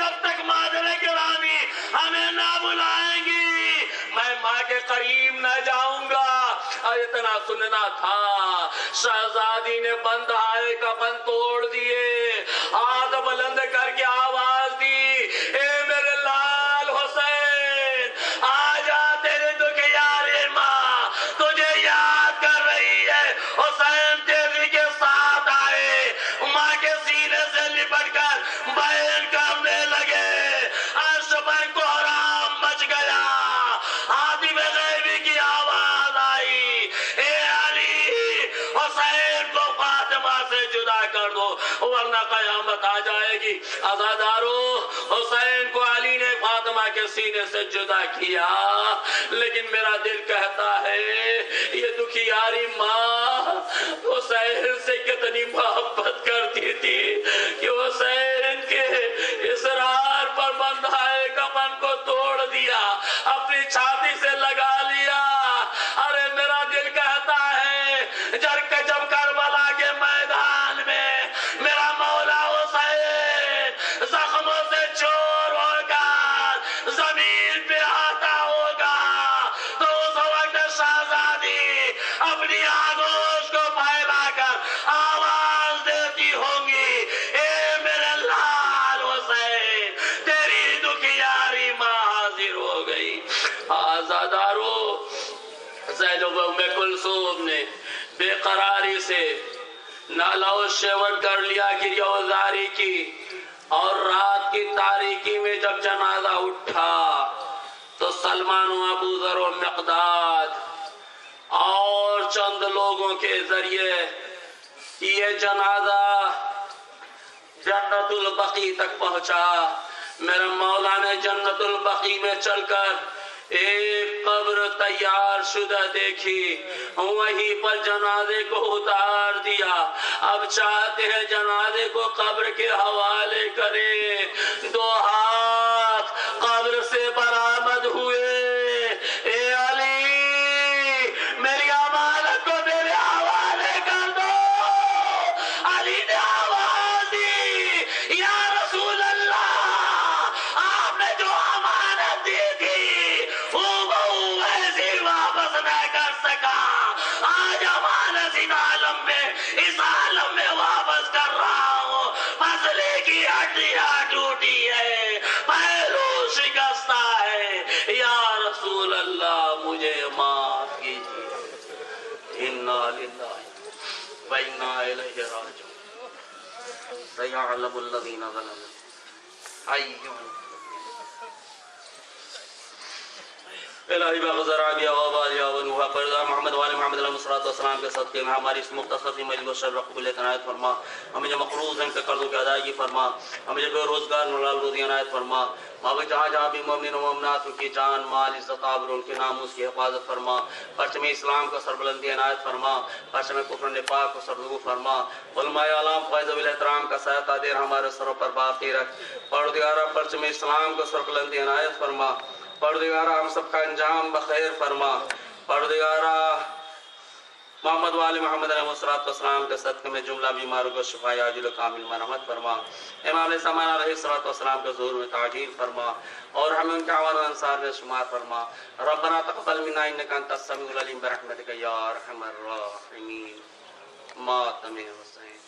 قریب نہ جاؤں گا. اور اتنا سننا تھا. شہزادی نے بندھائے کفن توڑ دیے, ہاتھ بلند کر کے آواز دی, اے میرے لال حسین, آجا تیرے دکھیاری ماں تجھے یاد کر رہی ہے. حسین تیزی کے ساتھ آئے, ماں کے سینے سے لپٹ کر بیان کرنے لگے. عرش پر کوہرام مچ گیا. ہاتھی میں غیبی کی آواز آئی, اے علی, حسین کو فاطمہ سے جدا کر دو ورنہ قیامت آ جائے گی. عزادارو, حسین کو علی نے فاطمہ کے سینے سے جدا کیا, لیکن میرا دل کہتا ہے یہ دکھیاری ماں حسین سے کتنی محبت کرتی تھی کہ حسین کے اصرار پر بندھائے کفن کو توڑ دیا, اپنی چھاتی سے لگا لیا. ارے میرا دل کہتا ہے جب کربلا کے میدان میں میرا مولا حسین زخموں سے چور ہو کر زمین پہ آتا ہوگا تو اس وقت شہزادی اپنی آگوش کو پھیلا کر آواز دیتی ہوں گی, اے میرے لال حسین, تیری دکھیاری ماں حاضر ہو گئی. آزادارو, زینب ام کلثوم نے بے قراری سے نالہ و شیون کر لیا, گریہوزاری کی, اور رات کی تاریکی میں جب جنازہ اٹھا تو سلمان و ابو ذر و مقداد اور چند لوگوں کے ذریعے یہ جنازہ جنت البقیع تک پہنچا. میرے مولا نے جنت البقیع میں چل کر ایک قبر تیار شدہ دیکھی, وہیں پر جنازے کو اتار دیا. اب چاہتے ہیں جنازے کو قبر کے حوالے کرے. 2 ہاتھ قبر سے برآمد ہوئے, اے علی, میری امانت کو میرے حوالے کر دو. علی نے آواز دی, یا رسول اللہ, آپ نے جو امانت دی تھی وہ ایسی واپس نہ کر سکا. آج امانت اس عالم میں واپس کر رہا ہوں. پسلی کی ہڈیاں ٹوٹی ہے, پہلو شکستہ ہے, یا رسول اللہ مجھے معاف کیجیے. انا للہ و انا الیہ راجعون. سیعلم الذین ظلموا ایہم. الہی بغضر آبیا وابالیا ونوحا پردہ محمد والے محمد علیہ السلام کے صدقے میں ہماری اس مختصر سی مجلس و شرف قبولیت عنایت فرما. ہمیں جو مقروض ہیں کہ قرضوں کی ادائیگی فرما. ہمیں جو بے روزگار نلال روزی عنایت فرما. ماں جہاں جہاں بھی مومن و مومنات ان کی جان مال عزت آبر ان کے ناموس کی حفاظت فرما. پرچم اسلام کو سربلندی عنایت فرما. پرچم کفر نفاق کو سرنگو فرما. علماء اعلام فائز و احترام کا سایہ دیر ہمارے سروں پر باقی رکھ. پروردگارہ پرچم اسلام کو سربلندی عنایت فرما. پروردگارہ ہم سب کا انجام بخیر فرما. پروردگارہ محمد والے محمد علیہ السلام کے صدقے میں جملہ بیماروں کو شفا عاجل و کامل مرحمت فرما. امام زمان علیہ السلام کے ظہور میں تعجیل فرما اور ہمیں ان کے عوان و انصار میں شمار فرما. ربنا تقبل منا انک انت السمیع العلیم برحمتک یا ارحم الراحمین. ماتم حسین.